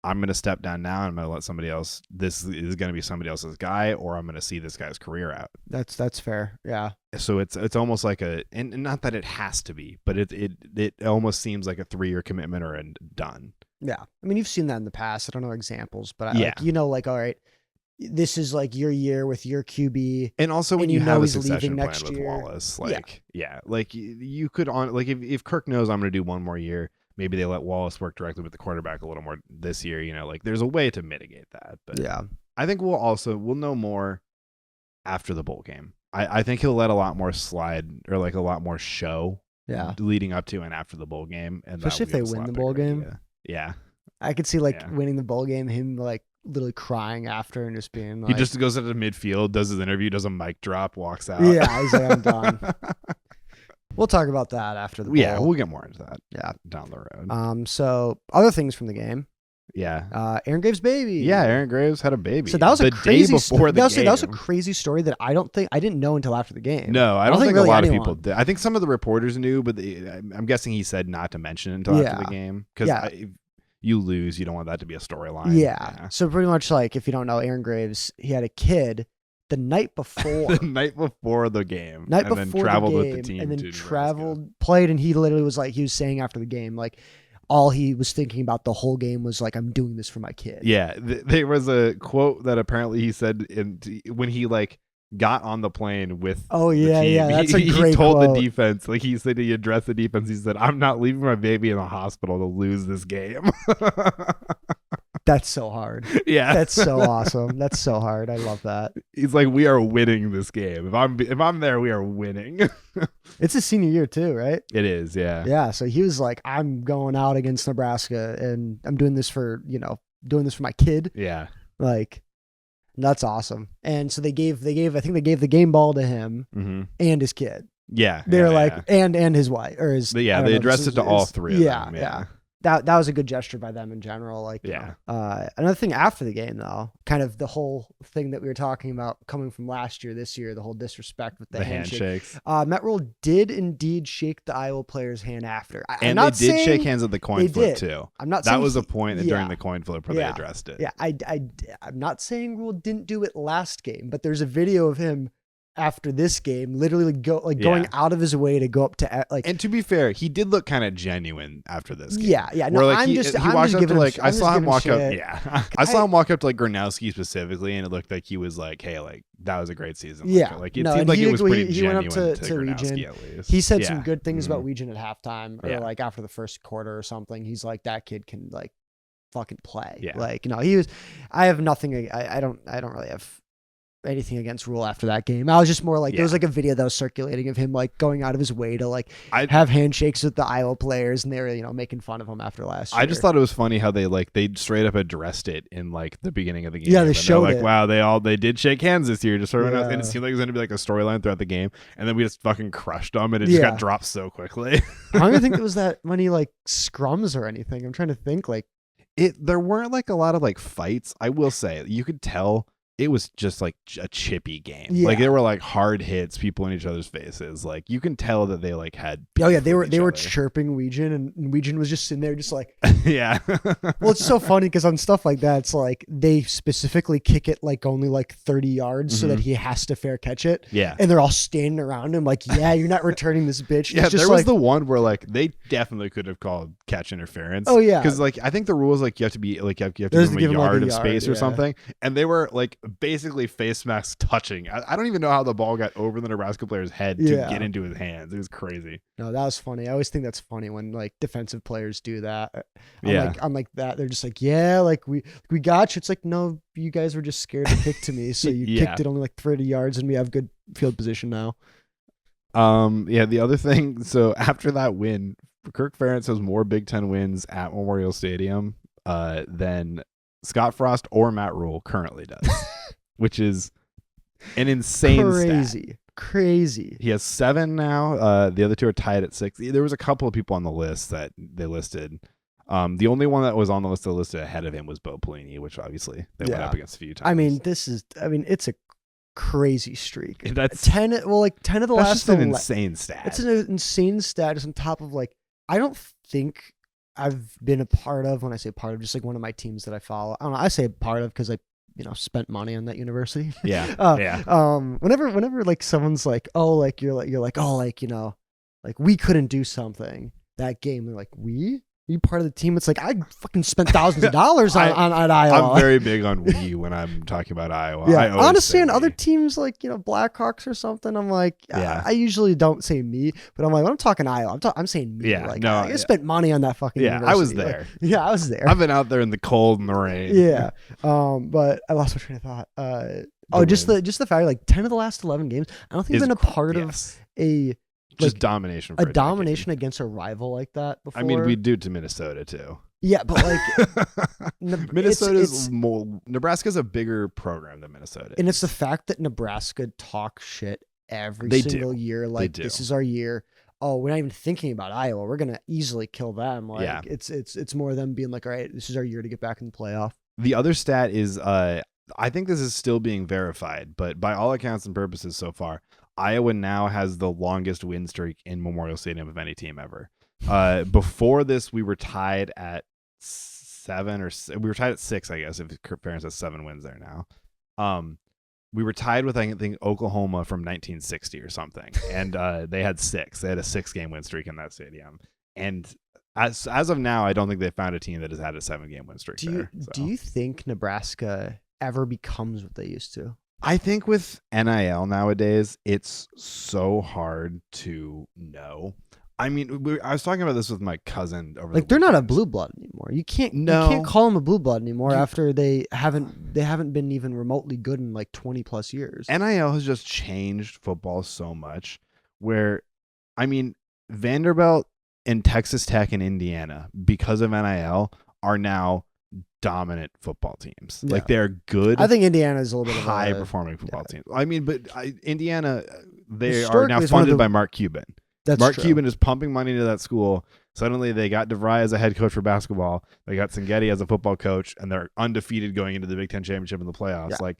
I'm going to step down now and I'm going to let somebody else, this is going to be somebody else's guy, or I'm going to see this guy's career out. That's fair. Yeah. So it's almost like and not that it has to be, but it almost seems like a 3-year commitment or a done. Yeah. I mean, you've seen that in the past. I don't know examples, but like, all right, this is like your year with your QB. And also when you have a succession plan with Wallace, like, like you could if Kirk knows I'm going to do one more year, maybe they let Wallace work directly with the quarterback a little more this year, like there's a way to mitigate that. But yeah, I think we'll know more after the bowl game. I think he'll let a lot more slide or like a lot more show leading up to and after the bowl game. And especially if they win the bowl game. Yeah. I could see winning the bowl game, him like literally crying after and just being like, he just goes into midfield, does his interview, does a mic drop, walks out. Yeah, he's like, I'm done. We'll talk about that after the bowl. Yeah, we'll get more into that. Yeah, down the road. So other things from the game. Yeah. Aaron Graves' baby. Yeah, Aaron Graves had a baby. So that was the a crazy day before the game. That was a crazy story that I didn't know until after the game. No, I don't think really a lot of people did. I think some of the reporters knew, but I'm guessing he said not to mention it until after the game because if you lose, you don't want that to be a storyline. Yeah. So pretty much like if you don't know, Aaron Graves, he had a kid the night before. The night before the game. Then traveled with the team. And then played, and he literally was like, he was saying after the game, like, all he was thinking about the whole game was like, I'm doing this for my kid. Yeah. There was a quote that apparently he said when he like got on the plane with the team. That's a great He told quote. the defense, like he said, he addressed the defense. He said, I'm not leaving my baby in the hospital to lose this game. That's so hard. Yeah. That's so awesome. That's so hard. I love that. He's like, we are winning this game. If I'm there, we are winning. It's his senior year too, right? It is, yeah. Yeah. So he was like, I'm going out against Nebraska and I'm doing this for my kid. Yeah. Like, that's awesome. And so they gave the game ball to him and his kid. Yeah. They're and his wife or his. They addressed it to all three of them. Yeah. That was a good gesture by them in general. Like, another thing after the game though, kind of the whole thing that we were talking about coming from last year, this year, the whole disrespect with the handshakes. Matt Rule did indeed shake the Iowa player's hand after. And they did shake hands at the coin flip too. I'm not that saying was a point during the coin flip where they addressed it. Yeah. I'm not saying Rule didn't do it last game, but there's a video of him after this game, literally going out of his way to go up to like. And to be fair, he did look kind of genuine after this game. Yeah. No, like he walked up to like I saw him walk up. Yeah, I saw him walk up to like Gronowski specifically, and it looked like he was like, "Hey, like that was a great season." Like it seemed like it was pretty genuine. He went up to Gronowski Regent. At least He said some good things about Regent at halftime, or like after the first quarter or something. He's like, that kid can like fucking play. Yeah. Like he was. I have nothing. I don't really have anything against Rule after that game. I was just more like there was like a video that was circulating of him like going out of his way to like have handshakes with the Iowa players, and they were making fun of him after last year. I just thought it was funny how they straight up addressed it in like the beginning of the game. Yeah, they showed like, it. wow, they did shake hands this year, just sort of, and it seemed like it was going to be like a storyline throughout the game, and then we just fucking crushed them, and it just got dropped so quickly. I don't even think it was that many like scrums or anything. I'm trying to think like there weren't like a lot of like fights. I will say you could tell. It was just like a chippy game. Yeah. Like there were like hard hits, people in each other's faces. Like you can tell that they like had. Oh yeah, they were chirping Weegan, and Weegan was just sitting there, just like. Yeah. Well, it's so funny because on stuff like that, it's like they specifically kick it like only like 30 yards so that he has to fair catch it. Yeah. And they're all standing around him like, yeah, you're not returning this bitch. Yeah, there was the one where like they definitely could have called catch interference. Oh yeah. Because like I think the rule is like you have to give them a yard of space or something, and they were like basically face masks touching. I don't even know how the ball got over the Nebraska player's head to get into his hands. It was crazy. No, that was funny. I always think that's funny when like defensive players do that. I'm like that. They're just like, yeah, like we got you. It's like, no, you guys were just scared to kick to me, so you kicked it only like 30 yards, and we have good field position now. The other thing. So after that win, Kirk Ferentz has more Big Ten wins at Memorial Stadium than Scott Frost or Matt Rule currently does, which is an insane stat. Crazy. He has 7 now. The other two are tied at 6. There was a couple of people on the list that they listed. The only one that was on the list that listed ahead of him was Bo Pelini, which obviously they went up against a few times. I mean, it's a crazy streak. That's 10 of the last. Just an insane stat. It's an insane stat. It's on top of like, I don't think I've been a part of, when I say part of, just like one of my teams that I follow. I don't know. I say part of because I spent money on that university. Yeah. Whenever like someone's like, oh, like you're like, oh, like, like we couldn't do something that game. They're like, you part of the team? It's like, I fucking spent thousands of dollars on Iowa. I'm very big on we when I'm talking about Iowa. Yeah. Honestly, on other teams like, Blackhawks or something, I'm like, I usually don't say me, but I'm like, when I'm talking Iowa, I'm saying me. Yeah. Like, no, I spent money on that fucking university. I was there. Like, I was there. I've been out there in the cold and the rain. Yeah. But I lost my train of thought. Just the fact, like 10 of the last 11 games, I don't think I've been a part of a domination. A domination against a rival like that before. I mean, we do to Minnesota too. Yeah, but like Nebraska's a bigger program than Minnesota. And it's the fact that Nebraska talks shit every single year. Like, this is our year. oh, we're not even thinking about Iowa. We're gonna easily kill them. Like it's more them being like, all right, this is our year to get back in the playoff. The other stat is I think this is still being verified, but by all accounts and purposes so far, Iowa now has the longest win streak in Memorial Stadium of any team ever. Before this, we were tied at 7 or we were tied at 6, I guess, if Kirk has 7 wins there now. We were tied with, I think, Oklahoma from 1960 or something, and they had 6. They had a 6-game win streak in that stadium, and as of now, I don't think they found a team that has had a 7-game win streak there. So. Do you think Nebraska ever becomes what they used to? I think with NIL nowadays, it's so hard to know. I mean, I was talking about this with my cousin over. Like, they're not a blue blood anymore. You can't call them a blue blood anymore after they haven't been even remotely good in like 20 plus years. NIL has just changed football so much. Where, I mean, Vanderbilt and Texas Tech and Indiana, because of NIL, are now dominant football teams. Yeah. Like, they're good. I think Indiana is a little bit high performing football team. I mean, but Indiana, they are now funded by Mark Cuban. Mark Cuban is pumping money into that school. Suddenly they got DeVry as a head coach for basketball. They got Sangetti as a football coach, and they're undefeated going into the Big Ten championship in the playoffs. Yeah. Like,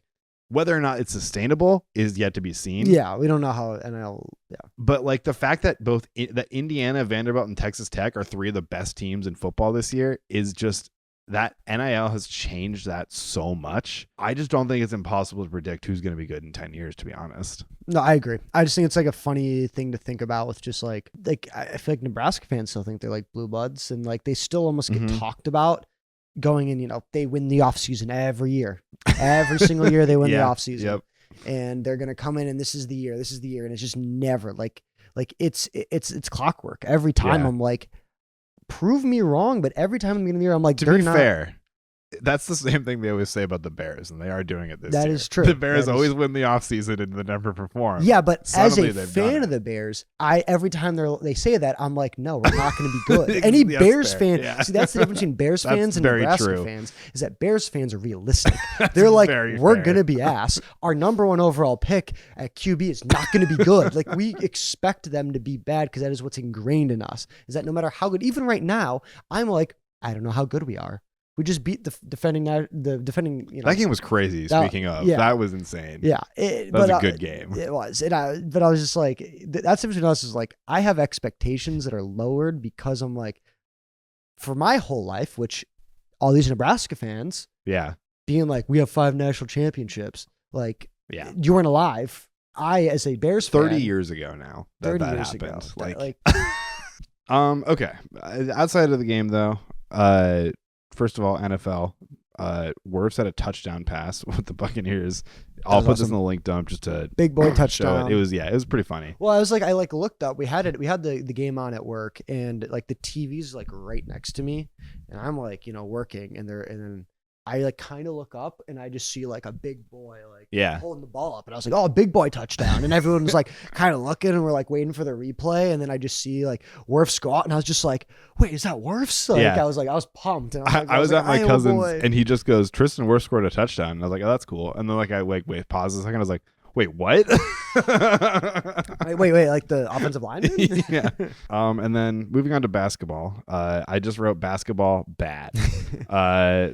whether or not it's sustainable is yet to be seen. Yeah, we don't know how NIL. Yeah, but like the fact that both that Indiana, Vanderbilt, and Texas Tech are 3 of the best teams in football this year is just that NIL has changed that so much. I just don't think it's impossible to predict who's going to be good in 10 years, to be honest. No, I agree. I just think it's like a funny thing to think about with just like I feel like Nebraska fans still think they're like blue bloods, and like they still almost get talked about going in, they win the offseason every year. Every single year they win the offseason. Yep. And they're going to come in and this is the year. And it's just never like it's clockwork. Every time I'm like, prove me wrong, but every time in the beginning of the year, I'm like, to be fair, that's the same thing they always say about the Bears, and they are doing it this year. That is true. The Bears always win the offseason and they never perform. Yeah, but suddenly, as a fan of the Bears, every time they say that, I'm like, no, we're not going to be good. Any Bears fan, see, that's the difference between Bears fans and Nebraska fans, is that Bears fans are realistic. They're like, we're going to be ass. Our number 1 overall pick at QB is not going to be good. Like, we expect them to be bad because that is what's ingrained in us, is that no matter how good, even right now, I'm like, I don't know how good we are. We just beat the defending. That game was crazy. Speaking of, that was insane. Yeah, that was a good game. It was, but I was just like, that's the difference between us is like, I have expectations that are lowered because I'm like, for my whole life, which all these Nebraska fans, being like, we have 5 national championships. Like, you weren't alive. I, as a Bears fan, 30 years ago now, that years happened. Like, okay. Outside of the game though, first of all, NFL, Wirfs had a touchdown pass with the Buccaneers. I'll put this in the link dump just to big boy touchdown. It was pretty funny. Well, I was like, I looked up. We had the game on at work, and like the TV's like right next to me, and I'm like, working, and then I like kind of look up and I just see like a big boy holding the ball up, and I was like, oh, big boy touchdown, and everyone was like kind of looking, and we're like waiting for the replay, and then I just see like Wirfs go out, and I was just like, wait, is that Wirfs? Like, I was pumped, and I was at my cousin's, and he just goes, Tristan Wirfs scored a touchdown, and I was like, oh, that's cool, and then like I wait, pause a second, I was like, wait, what? wait, like the offensive lineman? Yeah. And then moving on to basketball, I just wrote basketball bad.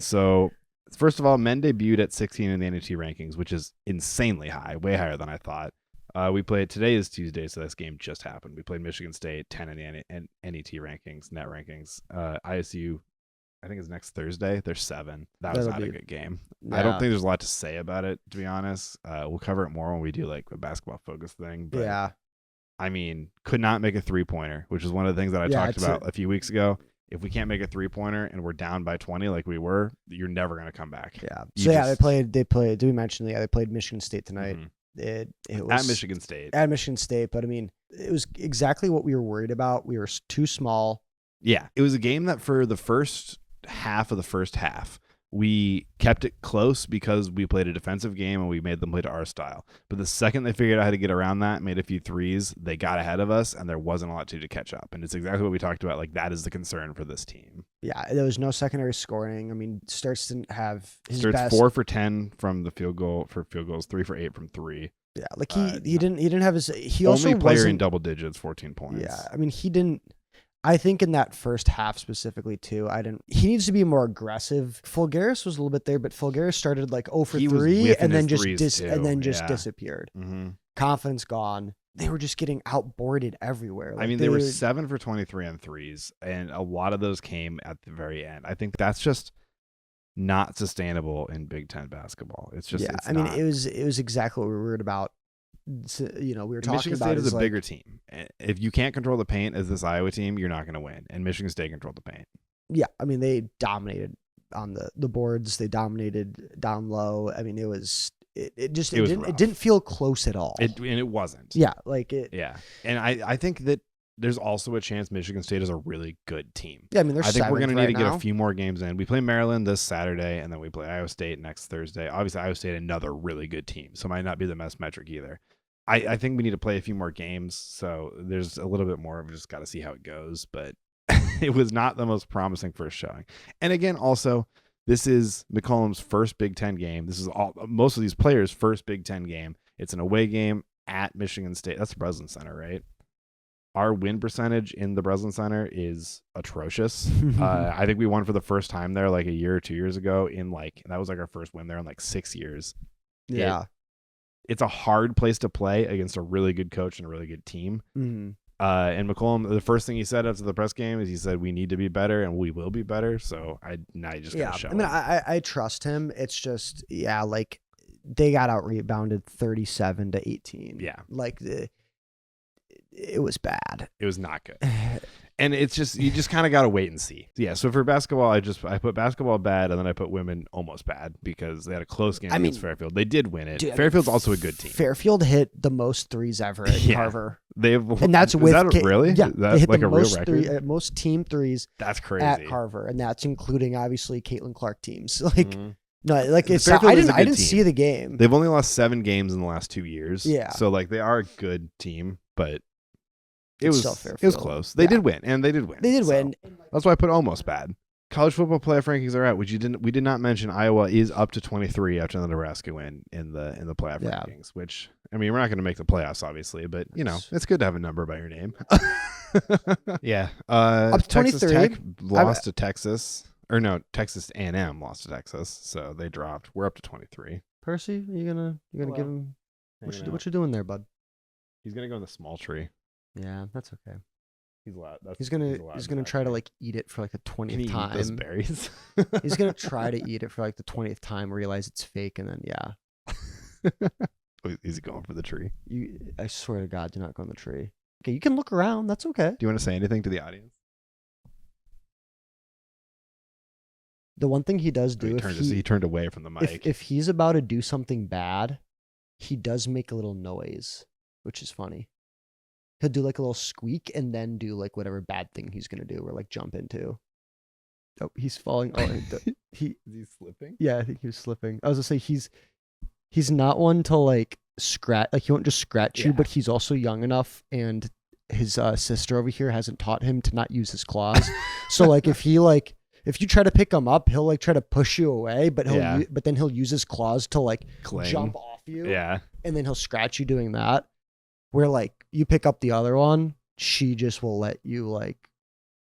So first of all, men debuted at 16 in the NET rankings, which is insanely high, way higher than I thought. Today is Tuesday, so this game just happened. We played Michigan State, 10 in the NET rankings, net rankings. ISU, I think it's next Thursday. They're 7. That was not a good game. Yeah. I don't think there's a lot to say about it, to be honest. We'll cover it more when we do like a basketball focus thing. But, yeah. I mean, could not make a 3-pointer, which is one of the things that I talked about a few weeks ago. If we can't make a 3-pointer and we're down by 20 like we were, you're never going to come back. Yeah. They played. Did we mention they played Michigan State tonight? Mm-hmm. It was at Michigan State. But I mean, it was exactly what we were worried about. We were too small. Yeah. It was a game that for the first half of the first half, we kept it close because we played a defensive game and we made them play to our style. But the second they figured out how to get around that, made a few threes, they got ahead of us, and there wasn't a lot to catch up. And it's exactly what we talked about. Like, that is the concern for this team. Yeah, there was no secondary scoring. I mean, Sturts didn't have his Sturts best. 4 for 10 from the field goals, 3 for 8 from 3. Yeah, like he didn't have his. He also only player wasn't in double digits, 14 points. Yeah, I mean he didn't. I think in that first half specifically too, he needs to be more aggressive. Fulgaris was a little bit there, but Fulgaris started like 0 for 3 and then just disappeared. Mm-hmm. Confidence gone. They were just getting outboarded everywhere. Like they were 7 for 23 on threes, and a lot of those came at the very end. I think that's just not sustainable in Big Ten basketball. It's just I mean, it was exactly what we were worried about. So, we were talking Michigan about State is a bigger team. If you can't control the paint as this Iowa team, you're not going to win. And Michigan State controlled the paint. Yeah, I mean they dominated on the boards. They dominated down low. I mean it didn't feel close at all. And it wasn't. Yeah, like it. Yeah, and I think that there's also a chance Michigan State is a really good team. Yeah, I mean, I think we're going to need to get a few more games in. We play Maryland this Saturday, and then we play Iowa State next Thursday. Obviously, Iowa State another really good team, so it might not be the best metric either. I think we need to play a few more games, so there's a little bit more. We just got to see how it goes, but it was not the most promising first showing. And again, also, this is McCollum's first Big Ten game. This is most of these players' first Big Ten game. It's an away game at Michigan State. That's the Breslin Center, right? Our win percentage in the Breslin Center is atrocious. I think we won for the first time there like a year or 2 years ago. That was like our first win there in like 6 years. Yeah, it's a hard place to play against a really good coach and a really good team. Mm-hmm. And McCollum, the first thing he said after the press game is he said we need to be better and we will be better. So I just gotta show. I mean, I trust him. It's just like they got out rebounded 37-18. Yeah, like it was bad. It was not good. And it's just, you just kind of got to wait and see. Yeah. So for basketball, I put basketball bad, and then I put women almost bad because they had a close game against Fairfield. They did win it. Dude, Fairfield's also a good team. Fairfield hit the most threes ever at Carver. And that's with really? Yeah, that's hit like the a real record. Most team threes. That's crazy at Carver, and that's including obviously Caitlin Clark teams. Like. No, like I didn't see the game. They've only lost 7 games in the last 2 years. Yeah. So like they are a good team, but it was close. They did win, and they did win. They did win. That's why I put almost bad. College football playoff rankings are out, which we did not mention. Iowa is up to 23 after the Nebraska win in the playoff rankings. Which, I mean, we're not going to make the playoffs, obviously, but it's good to have a number by your name. Yeah. Up to Texas 23. Tech lost to Texas. Or no, Texas A&M lost to Texas, so they dropped. We're up to 23. Percy, you gonna give him? What you doing there, bud? He's gonna go in the small tree. Yeah, that's okay. He's allowed. He's gonna try to like eat it for like the 20th time. Eat those berries. He's gonna try to eat it for like the 20th time, realize it's fake, and then Is he going for the tree? I swear to God, do not go in the tree. Okay, you can look around. That's okay. Do you want to say anything to the audience? The one thing he does do, he turned away from the mic. If he's about to do something bad, he does make a little noise, which is funny. He'll do like a little squeak and then do like whatever bad thing he's gonna do or like jump into. Oh, he's falling. Oh, is he slipping? Yeah, I think he was slipping. I was gonna say he's not one to like scratch. Like he won't just scratch you, but he's also young enough, and his sister over here hasn't taught him to not use his claws. So like if you try to pick him up, he'll like try to push you away, but then he'll use his claws to like jump off you. Yeah. And then he'll scratch you doing that. Where like you pick up the other one, she just will let you like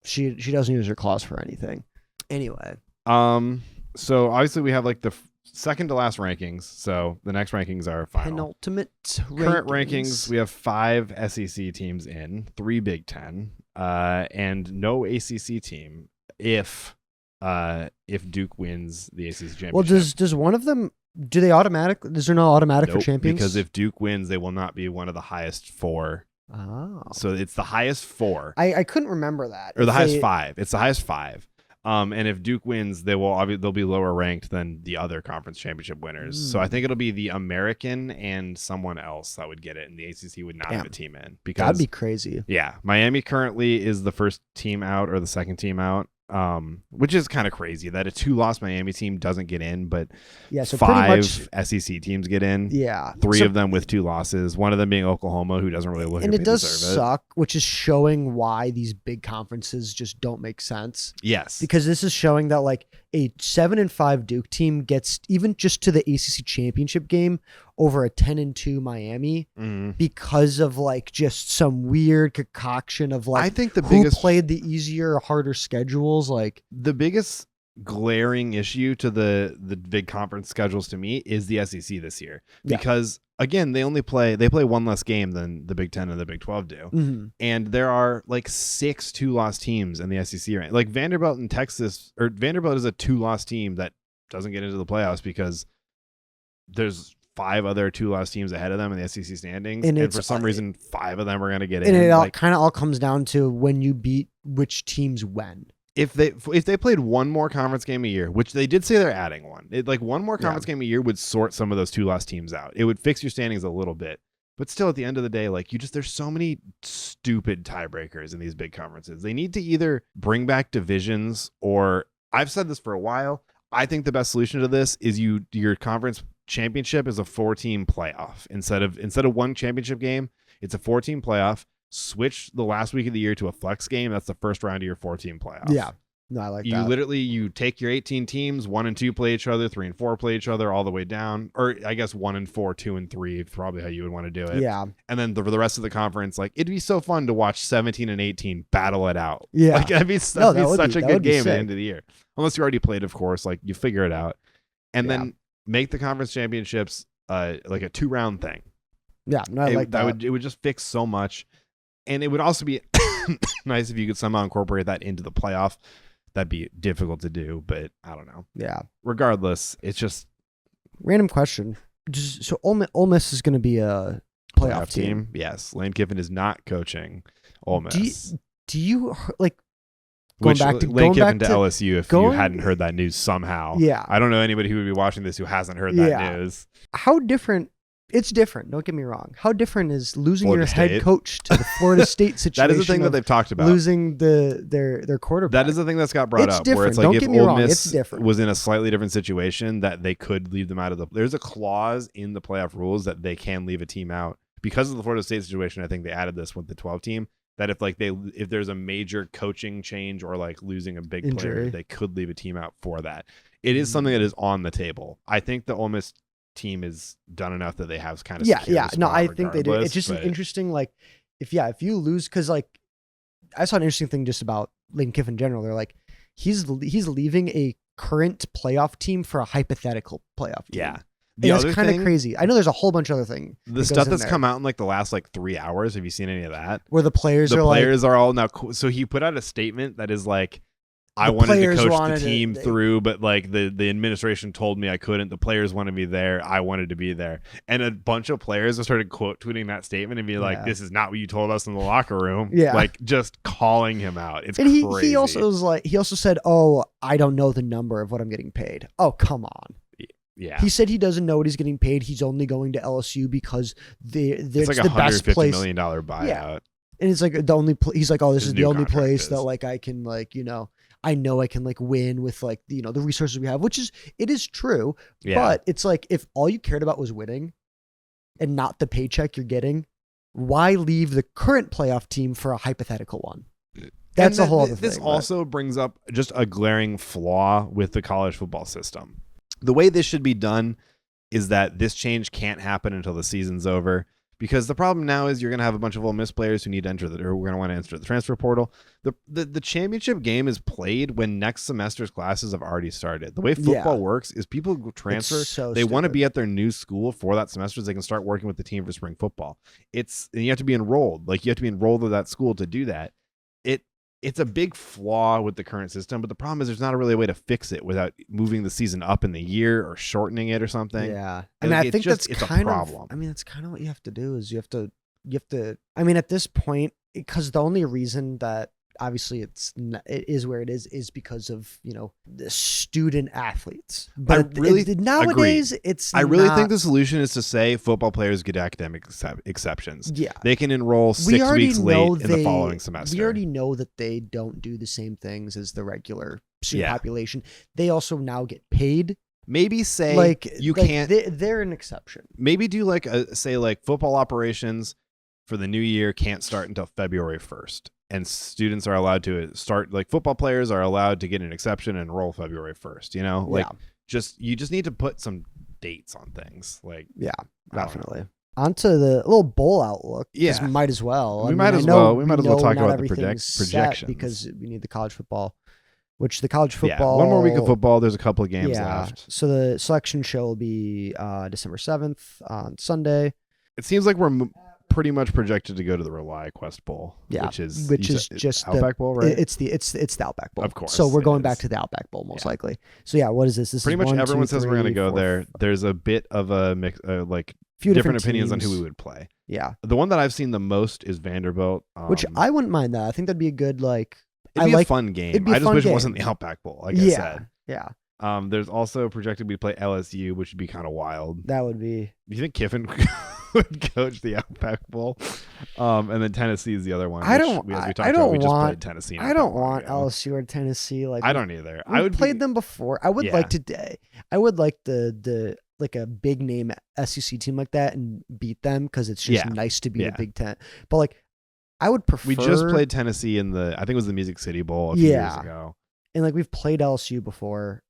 she doesn't use her claws for anything. Anyway. So obviously we have like the second to last rankings. So the next rankings are final. Penultimate current rankings. We have 5 SEC teams in, 3 Big Ten, and no ACC team if Duke wins the ACC championship. Well, does one of them? Do they automatic? Is there no automatic for champions? Because if Duke wins, they will not be one of the highest 4. Oh, so it's the highest 4. I couldn't remember that. Or the highest 5. It's the highest 5. And if Duke wins, they'll be lower ranked than the other conference championship winners. So I think it'll be the American and someone else that would get it, and the ACC would not have a team in. Because that'd be crazy. Yeah, Miami currently is the first team out or the second team out. Which is kind of crazy that a 2-loss Miami team doesn't get in, but so 5 SEC teams get in. Yeah, 3 of them with 2 losses. One of them being Oklahoma, who doesn't really look. And it does suck, which is showing why these big conferences just don't make sense. Yes, because this is showing that like a 7-5 Duke team gets even just to the ACC championship game over a 10-2 Miami because of like just some weird concoction of like I think the who biggest played the easier, harder schedules. Like the biggest glaring issue to the big conference schedules to me is the SEC this year, because again, they play one less game than the Big 10 and the Big 12 do. And there are like 6 2-loss teams in the SEC, right? Like Vanderbilt and Texas, or Vanderbilt is a 2-loss team that doesn't get into the playoffs because there's 5 other 2-loss teams ahead of them in the SEC standings, and for some reason 5 of them are going to get in. And it kind of all comes down to when you beat which teams when. If they played one more conference game a year, which they did say they're adding one, one more conference game a year would sort some of those 2-loss teams out. It would fix your standings a little bit, but still, at the end of the day, like there's so many stupid tiebreakers in these big conferences. They need to either bring back divisions, or I've said this for a while. I think the best solution to this is your conference championship is a 4-team playoff instead of one championship game. It's a 4-team playoff. Switch the last week of the year to a flex game. That's the first round of your 4-team playoff. Yeah. No, I like that. You literally, you take your 18 teams, 1 and 2 play each other, 3 and 4 play each other all the way down. Or I guess 1 and 4, 2 and 3, probably how you would want to do it. Yeah. And then for the rest of the conference, like it'd be so fun to watch 17 and 18 battle it out. Yeah. Like that'd be such a good game at the end of the year. Unless you already played, of course, like you figure it out. And then make the conference championships like a 2-round thing. Yeah. No, I like that. It would just fix so much. And it would also be nice if you could somehow incorporate that into the playoff. That'd be difficult to do, but I don't know. Yeah. Regardless, it's just random question. So Ole Miss is going to be a playoff team. Yes. Lane Kiffin is not coaching Ole Miss. Do you like Lane Kiffin to LSU if you hadn't heard that news somehow? Yeah. I don't know anybody who would be watching this who hasn't heard that news. How different? It's different. Don't get me wrong. How different is losing your head coach to the Florida State situation? That is the thing that they've talked about. Losing their quarterback. That is the thing that's got brought up. Different. Where it's like Don't if get me Ole wrong. Miss It's different. was in a slightly different situation, that they could leave them out of the. There's a clause in the playoff rules that they can leave a team out because of the Florida State situation. I think they added this with the 12 team. That if there's a major coaching change or like losing a big injury player, they could leave a team out for that. It is something that is on the table. I think the Ole Miss team is done enough that they have kind of no, I think they do. It's just an interesting, like, if you lose, because like I saw an interesting thing just about Lane Kiffin in general. They're like he's leaving a current playoff team for a hypothetical playoff team. Yeah. That's kind of crazy. I know there's a whole bunch of other things. The stuff that's come out in like the last like 3 hours. Have you seen any of that? Where the players are all now cool. So he put out a statement that is like, I wanted to coach the team through, but like the administration told me I couldn't. The players wanted me there. I wanted to be there. And a bunch of players have started quote tweeting that statement and be like, this is not what you told us in the locker room. Yeah. Like just calling him out. It's and crazy. He also said, oh, I don't know the number of what I'm getting paid. Oh, come on. Yeah. He said he doesn't know what he's getting paid. He's only going to LSU because it's like the best place. $150 million buyout. Yeah. And it's like he's like, oh, this is the only place that like I can like, I know I can like win with like, the resources we have, it is true. Yeah. But it's like, if all you cared about was winning and not the paycheck you're getting, why leave the current playoff team for a hypothetical one? That's a whole other thing. This also brings up just a glaring flaw with the college football system. The way this should be done is that this change can't happen until the season's over, because the problem now is you're going to have a bunch of Ole Miss players who need to enter we're going to want to enter the transfer portal. The championship game is played when next semester's classes have already started. The way football works is people transfer. They want to be at their new school for that semester so they can start working with the team for spring football. And you have to be enrolled. Like you have to be enrolled at that school to do that. It's a big flaw with the current system, but the problem is there's not really a way to fix it without moving the season up in the year or shortening it or something. Yeah. I mean, I think it's a problem. That's kind of what you have to do is you have to, I mean, at this point, because the only reason that obviously it is where it is because of, the student athletes. But nowadays I really think the solution is to say football players get academic exceptions. Yeah. They can enroll 6 weeks late in the following semester. We already know that they don't do the same things as the regular student population. They also now get paid. Maybe say can't. They're an exception. Maybe do football operations for the new year can't start until February 1st. And students are allowed to start, like football players are allowed to get an exception and enroll February 1st, you just need to put some dates on things. Like, yeah, definitely. Onto the little bowl outlook. Yeah, might as well. We might as well talk about the projections because we need the college football. Which the college football. One more week of football. There's a couple of games left. So the selection show will be December 7th on Sunday. It seems like we're pretty much projected to go to the Rely Quest Bowl. Yeah, which is just Outback Bowl, right? It's the Outback Bowl, of course. So we're going back to the Outback Bowl most likely. So yeah, what is this? This pretty is much everyone says we're going to go there. There's a bit of a mix, few different opinions on who we would play. Yeah, the one that I've seen the most is Vanderbilt, which I wouldn't mind that. I think that'd be a good It'd be a fun game. I just wish it wasn't the Outback Bowl. Like I said. Yeah. There's also projected we play LSU, which would be kind of wild. That would be. Do you think Kiffin would coach the Outback Bowl? And then Tennessee is the other one. I don't. We just played Tennessee. I don't want LSU or Tennessee. I don't either. I played them before. I would like today. I would like the a big name SEC team like that and beat them because it's just nice to beat a Big Ten. But I would prefer. We just played Tennessee in I think it was the Music City Bowl a few years ago. And we've played LSU before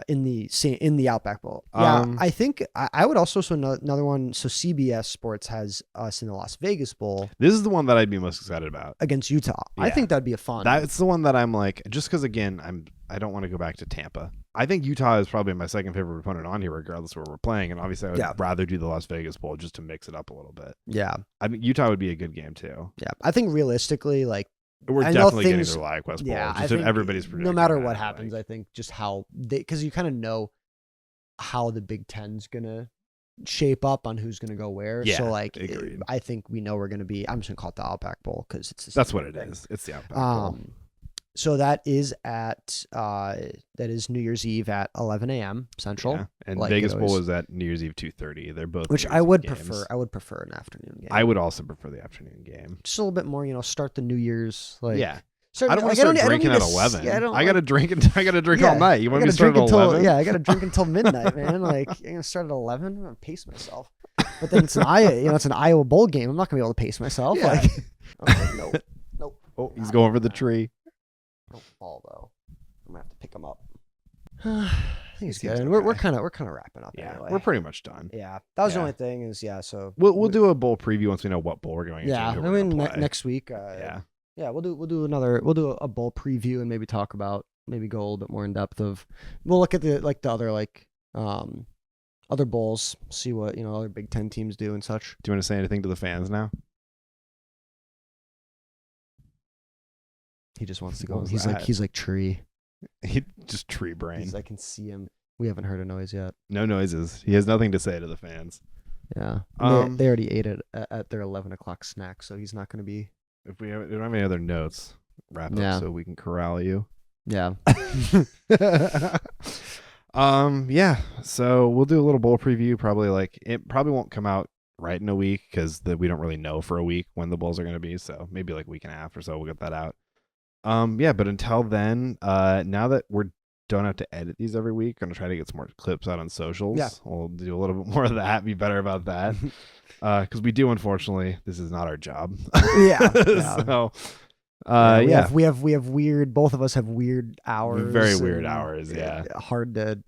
in the Outback Bowl. Yeah, I think I would also, so another one, so CBS Sports has us in the Las Vegas Bowl. This is the one that I'd be most excited about. Against Utah. Yeah. I think that'd be a fun. That's the one that I'm just because again, I don't want to go back to Tampa. I think Utah is probably my second favorite opponent on here, regardless of where we're playing. And obviously, I would rather do the Las Vegas Bowl just to mix it up a little bit. Yeah. I mean, Utah would be a good game, too. Yeah. I think realistically, we're definitely getting the Rely Quest Bowl. Yeah. Just everybody's predicting. No matter what happens, I think just how because you kind of know how the Big Ten's going to shape up on who's going to go where. Yeah. So, I think we know we're going to be, I'm just going to call it the Outback Bowl because it's that's what it is. It's the Outback Bowl. So that is New Year's Eve at 11 a.m. Central. Yeah. And Vegas Bowl is at New Year's Eve 2:30. They're both which I would prefer. I would prefer an afternoon game. I would also prefer the afternoon game. Just a little bit more, start the New Year's yeah. I don't want to start drinking at 11. I got to drink all night. You want me to start at 11? Yeah, I got to drink until midnight, man. I'm going to start at 11. I'm going to pace myself. But then it's an Iowa Bowl game. I'm not going to be able to pace myself. Yeah. Nope. Oh, he's going for the tree. Don't fall though. I'm gonna have to pick him up. I think it's good. And we're kind of wrapping up. Yeah, anyway. We're pretty much done. Yeah, that was the only thing. So we'll do a bowl preview once we know what bowl we're going. Yeah, next week. We'll do a bowl preview and maybe talk about go a little bit more in depth of. We'll look at the other other bowls, see what other Big Ten teams do and such. Do you want to say anything to the fans now? He just wants to go. He's like tree. He just tree brain. I can see him. We haven't heard a noise yet. No noises. He has nothing to say to the fans. Yeah. They already ate it at their 11 o'clock snack, so he's not going to be. If we don't have any other notes, wrap up so we can corral you. Yeah. Yeah. So we'll do a little bowl preview. Probably it probably won't come out right in a week because we don't really know for a week when the bowls are going to be. So maybe a week and a half or so we'll get that out. But until then, now that don't have to edit these every week, I'm gonna try to get some more clips out on socials. Yeah. We'll do a little bit more of that, be better about that. Because we do, unfortunately, this is not our job. Yeah. So we have weird, both of us have weird hours. Very weird hours, yeah. Hard to,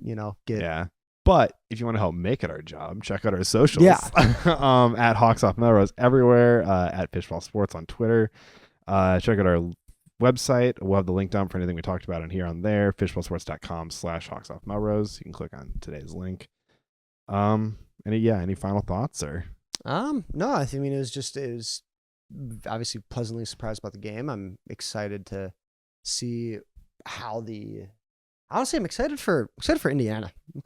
get. Yeah. But if you want to help make it our job, check out our socials. Yeah. At Hawks Off Melrose everywhere, at Fishball Sports on Twitter. Check out our website. We'll have the link down for anything we talked about in here on there. fishballsports.com/HawksOffMelrose. You can click on today's link. Any final thoughts or? No, I think it was obviously pleasantly surprised about the game. I'm excited to see how honestly, I'm excited for Indiana. I'm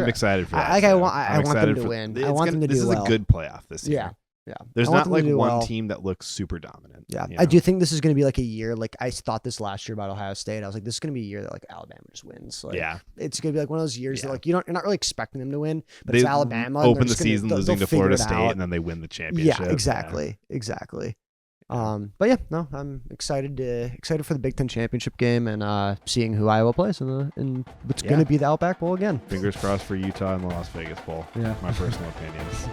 excited for that. I want them to win. I want them to do well. This is a good playoff this year. Yeah. Yeah. There's not one team that looks super dominant. Yeah. I do think this is going to be a year. I thought this last year about Ohio State. I was this is going to be a year that Alabama just wins. It's going to be one of those years that you're not really expecting them to win, but it's Alabama. Open the season losing to Florida State and then they win the championship. Yeah, exactly. Yeah. Exactly. I'm excited for the Big Ten championship game and seeing who Iowa plays in what's going to be the Outback Bowl again. Fingers crossed for Utah and the Las Vegas Bowl. Yeah. My personal opinions.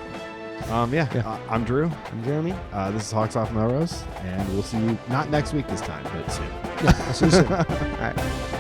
I'm Drew. I'm Jeremy. This is Hawks Off Melrose, and we'll see you not next week this time, but soon. Yeah, I'll see you soon. All right.